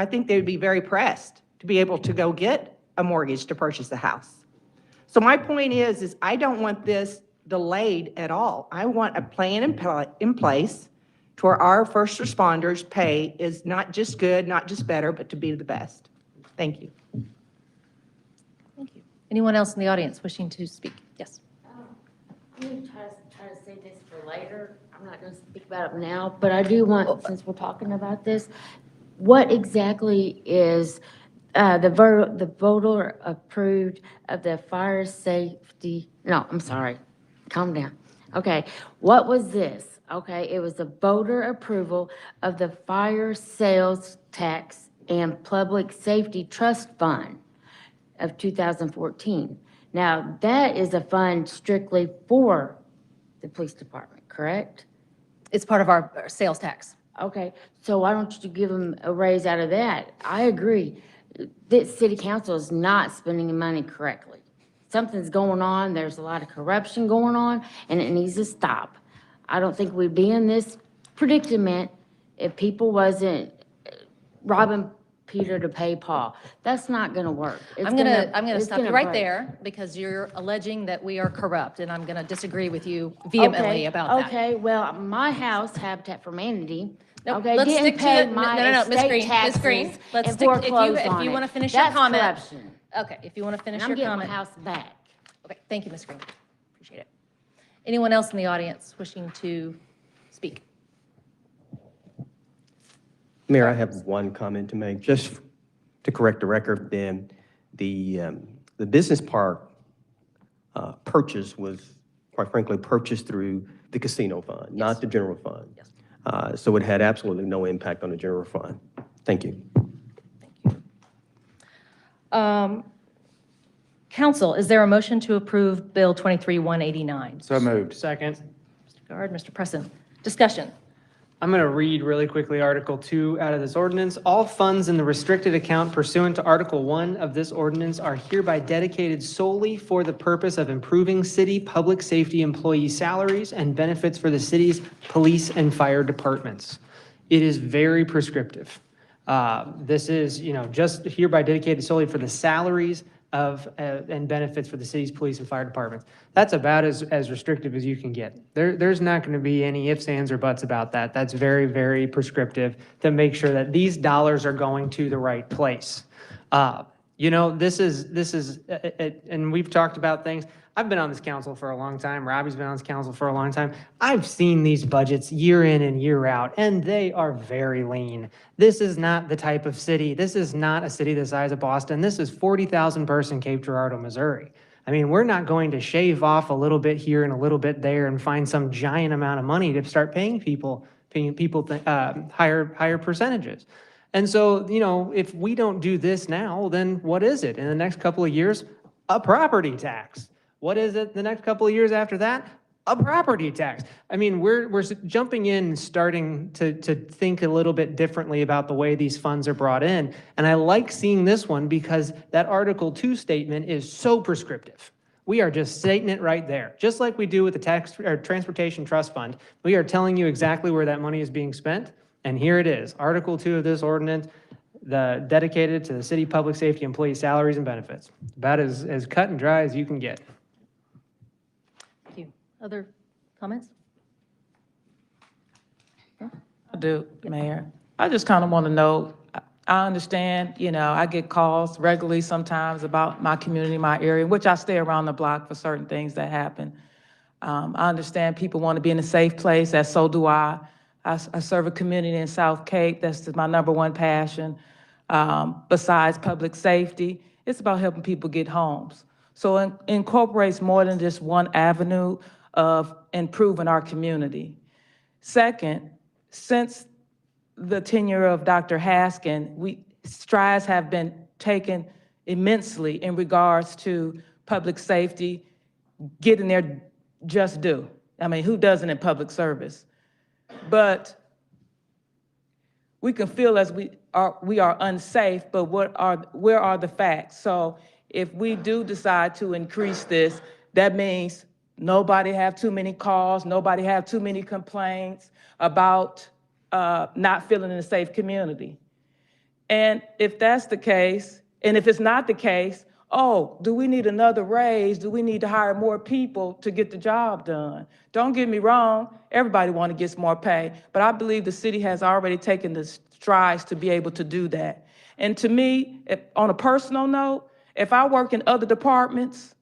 think they would be very pressed to be able to go get a mortgage to purchase a house. So my point is I don't want this delayed at all. I want a plan in place to where our first responders' pay is not just good, not just better, but to be the best. Thank you. Thank you. Anyone else in the audience wishing to speak? Yes. I'm going to try to save this for later. I'm not going to speak about it now, but I do want, since we're talking about this, what exactly is the voter approved of the fire safety? No, I'm sorry. Calm down. Okay. What was this? Okay. It was the voter approval of the fire sales tax and public safety trust fund of 2014. Now, that is a fund strictly for the police department, correct? It's part of our sales tax. Okay, so why don't you give them a raise out of that? I agree. This city council is not spending the money correctly. Something's going on, there's a lot of corruption going on, and it needs to stop. I don't think we'd be in this predicament if people wasn't robbing Peter to pay Paul. That's not gonna work. I'm gonna stop you right there because you're alleging that we are corrupt, and I'm gonna disagree with you vehemently about that. Okay, well, my house, Habitat for Humanity, Nope, okay, let's didn't stick to pay the- my no, Ms. estate Green, Ms. taxes Green, let's and stick, foreclosed if on you it. want to finish your That's comment. corruption. Okay, if you want to finish And your I'm getting my comment. house back. Okay, thank you, Ms. Green. Appreciate it. Anyone else in the audience wishing to speak? Mayor, I have one comment to make, just to correct the record. Then the business park purchase was, quite frankly, purchased through the casino fund, not the general fund. Yes. So it had absolutely no impact on the general fund. Thank you. Council, is there a motion to approve Bill 23-189? So moved. Second. Mr. Guard, Mr. Presson. Discussion. I'm going to read really quickly Article 2 out of this ordinance. All funds in the restricted account pursuant to Article 1 of this ordinance are hereby dedicated solely for the purpose of improving city public safety employee salaries and benefits for the city's police and fire departments. It is very prescriptive. This is, just hereby dedicated solely for the salaries of and benefits for the city's police and fire departments. That's about as restrictive as you can get. There's not going to be any ifs, ands, or buts about that. That's very, very prescriptive to make sure that these dollars are going to the right place. This is, and we've talked about things. I've been on this council for a long time. Robbie's been on this council for a long time. I've seen these budgets year in and year out, and they are very lean. This is not the type of city. This is not a city the size of Boston. This is 40,000 person Cape Girardeau, Missouri. I mean, we're not going to shave off a little bit here and a little bit there and find some giant amount of money to start paying people higher percentages. And so, if we don't do this now, then what is it? In the next couple of years, a property tax. What is it the next couple of years after that? A property tax. I mean, we're jumping in and starting to think a little bit differently about the way these funds are brought in. And I like seeing this one because that Article 2 statement is so prescriptive. We are just stating it right there. Just like we do with the Transportation Trust Fund, we are telling you exactly where that money is being spent. And here it is, Article 2 of this ordinance, dedicated to the city public safety employee salaries and benefits. About as cut and dry as you can get. Thank you. Other comments? I do, Mayor. I just kind of want to know, I understand, I get calls regularly sometimes about my community, my area, which I stay around the block for certain things that happen. I understand people want to be in a safe place, and so do I. I serve a community in South Cape. That's my number one passion. besides public safety. It's about helping people get homes. So it incorporates more than just one avenue of improving our community. Second, since the tenure of Dr. Haskin, strides have been taken immensely in regards to public safety, getting their just due. I mean, who doesn't in public service? But we can feel as we are unsafe, but where are the facts? So if we do decide to increase this, that means nobody have too many calls, nobody have too many complaints about not feeling in a safe community. And if that's the case, and if it's not the case, oh, do we need another raise? Do we need to hire more people to get the job done? Don't get me wrong, everybody want to get more pay, but I believe the city has already taken the strides to be able to do that. And to me, on a personal note, if I work in other departments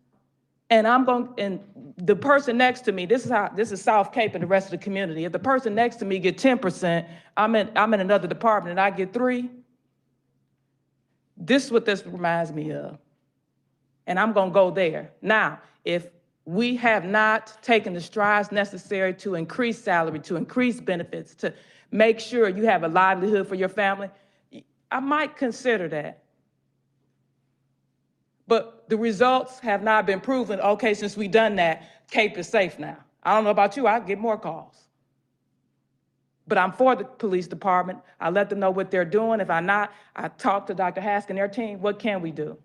and and the person next to me, this is South Cape and the rest of the community. If the person next to me get 10%, I'm in another department and I get 3%, this is what this reminds me of. And I'm gonna go there. Now, if we have not taken the strides necessary to increase salary, to increase benefits, to make sure you have a livelihood for your family, I might consider that. But the results have not been proven. Okay, since we done that, Cape is safe now. I don't know about you, I get more calls. But I'm for the police department. I let them know what they're doing. If I'm not, I talk to Dr. Haskin and their team, what can we do?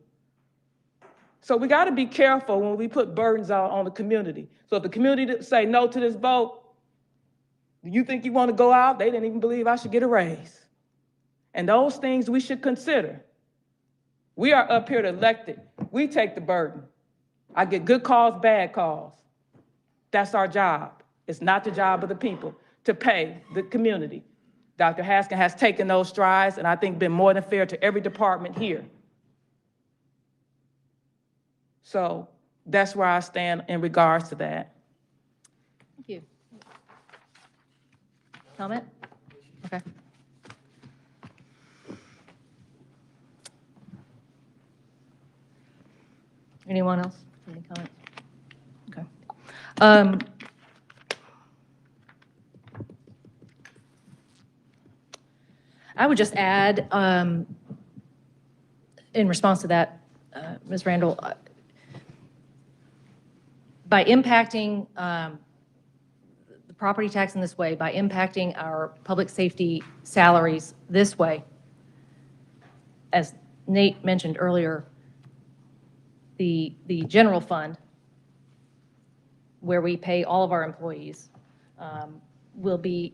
So we gotta be careful when we put burdens on the community. So if the community say no to this vote, you think you wanna go out? They didn't even believe I should get a raise. And those things we should consider. We are up here to elected. We take the burden. I get good calls, bad calls. That's our job. It's not the job of the people to pay the community. Dr. Haskin has taken those strides and I think been more than fair to every department here. So that's where I stand in regards to that. Thank you. Comment? Okay. Anyone else? Any comments? Okay. I would just add, in response to that, Ms. Randle, by impacting the property tax in this way, by impacting our public safety salaries this way, as Nate mentioned earlier, the general fund, where we pay all of our employees, will be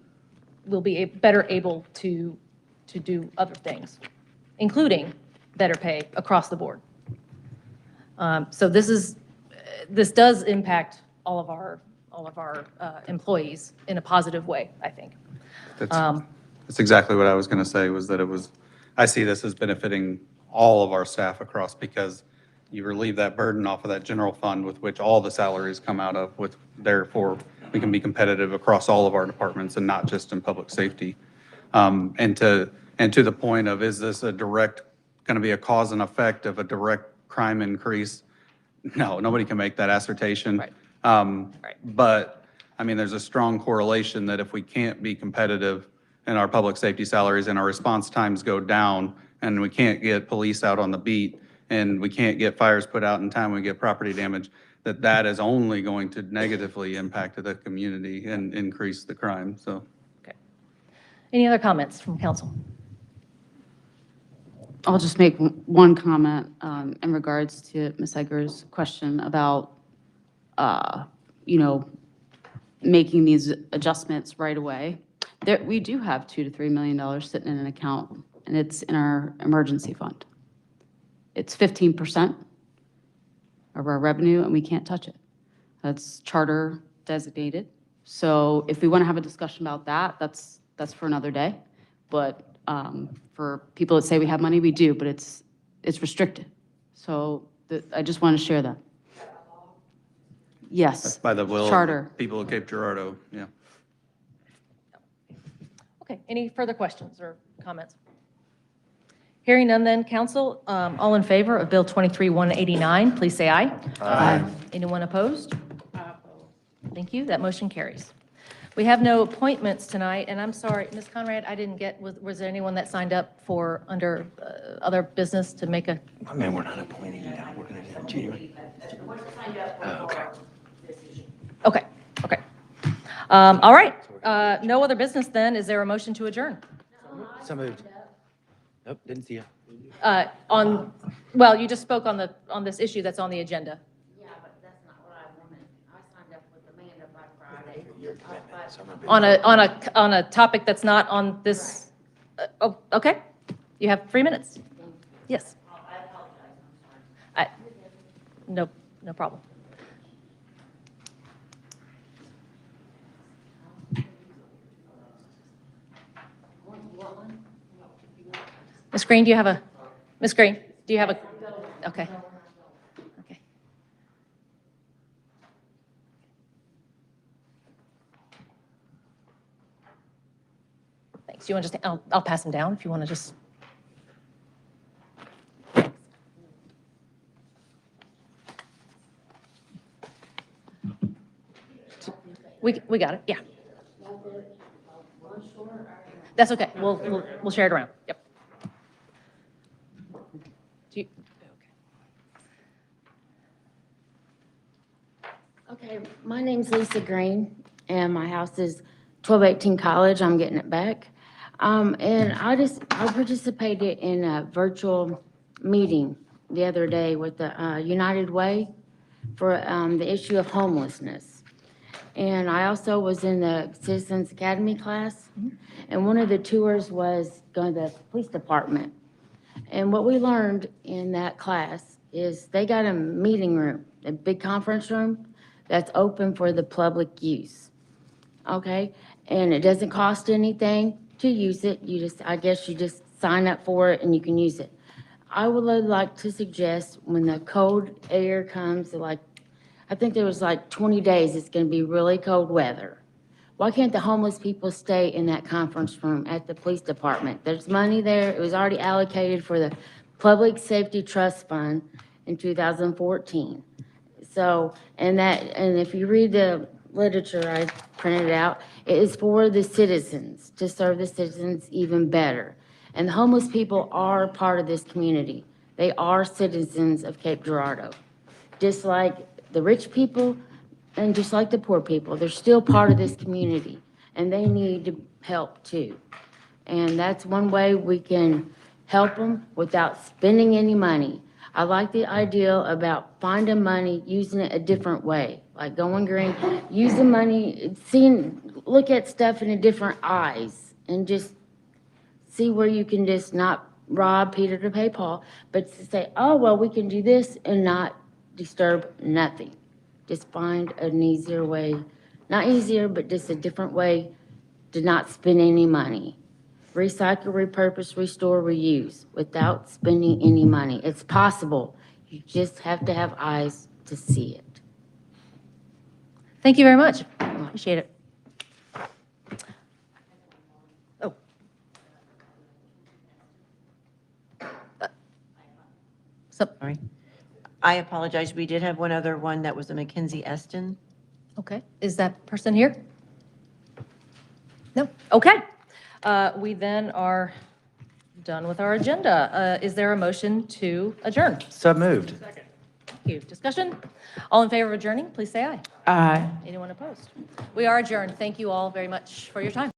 better able to do other things, including better pay across the board. So this does impact all of our employees in a positive way, I think. That's exactly what I was going to say, was that I see this as benefiting all of our staff across, because you relieve that burden off of that general fund with which all the salaries come out of, with therefore we can be competitive across all of our departments and not just in public safety. And to the point of, is this going to be a cause and effect of a direct crime increase? No, nobody can make that assertion. Right. But I mean, there's a strong correlation that if we can't be competitive in our public safety salaries and our response times go down and we can't get police out on the beat and we can't get fires put out in time, we get property damage, that is only going to negatively impact the community and increase the crime, so. Okay. Any other comments from council? I'll just make one comment in regards to Ms. Egger's question about, making these adjustments right away. We do have $2 to $3 million sitting in an account, and it's in our emergency fund. It's 15% of our revenue, and we can't touch it. That's charter designated. So if we want to have a discussion about that, that's for another day. But for people that say we have money, we do, but it's restricted. So I just want to share that. Yes. That's by the will charter. of the people of Cape Girardeau, yeah. Okay, any further questions or comments? Hearing none then, council, all in favor of Bill 23-189, please say aye. Aye. Anyone opposed? Thank you, that motion carries. We have no appointments tonight, and I'm sorry, Ms. Conrad, I didn't get, was there anyone that signed up for, under other business to make a? I mean, we're not appointing you now. We're going to do that in January. Okay, okay. All right, no other business then. Is there a motion to adjourn? So moved. Nope, didn't see you. Well, you just spoke on this issue that's on the agenda. Yeah, but that's not what I wanted. I signed up with Amanda by Friday. On a topic that's not on this, oh, okay. You have 3 minutes. Yes. I apologize, I'm sorry. No problem. Ms. Green, do you have a, Ms. Green, do you have a, okay. Okay. Thanks. You want to just, I'll pass them down if you want to just. We got it, yeah. That's okay. We'll share it around. Yep. Okay, my name's Lisa Green, and my house is 1218 College. I'm getting it back. And I participated in a virtual meeting the other day with the United Way for the issue of homelessness. And I also was in the Citizens Academy class, and one of the tours was going to the police department. And what we learned in that class is they got a meeting room, a big conference room that's open for the public use. Okay? And it doesn't cost anything to use it. I guess you just sign up for it and you can use it. I would like to suggest when the cold air comes, I think there was 20 days, it's gonna be really cold weather. Why can't the homeless people stay in that conference room at the police department? There's money there. It was already allocated for the Public Safety Trust Fund in 2014. So, and if you read the literature I printed out, it is for the citizens, to serve the citizens even better. And the homeless people are part of this community. They are citizens of Cape Girardeau. Just like the rich people and just like the poor people, they're still part of this community and they need help too. And that's one way we can help them without spending any money. I like the idea about finding money, using it a different way, like going green, using money, look at stuff in a different eyes and just see where you can just not rob Peter to pay Paul, but to say, oh, well, we can do this and not disturb nothing. Just find an easier way, not easier, but just a different way to not spend any money. Recycle, repurpose, restore, reuse without spending any money. It's possible. You just have to have eyes to see it. Thank you very much. Appreciate it. Oh. Sorry. I apologize. We did have one other one that was a Mackenzie Eston. Okay, is that person here? No, okay. We then are done with our agenda. Is there a motion to adjourn? So moved. Thank you. Discussion? All in favor of adjourning, please say aye. Aye. Anyone opposed? We are adjourned. Thank you all very much for your time.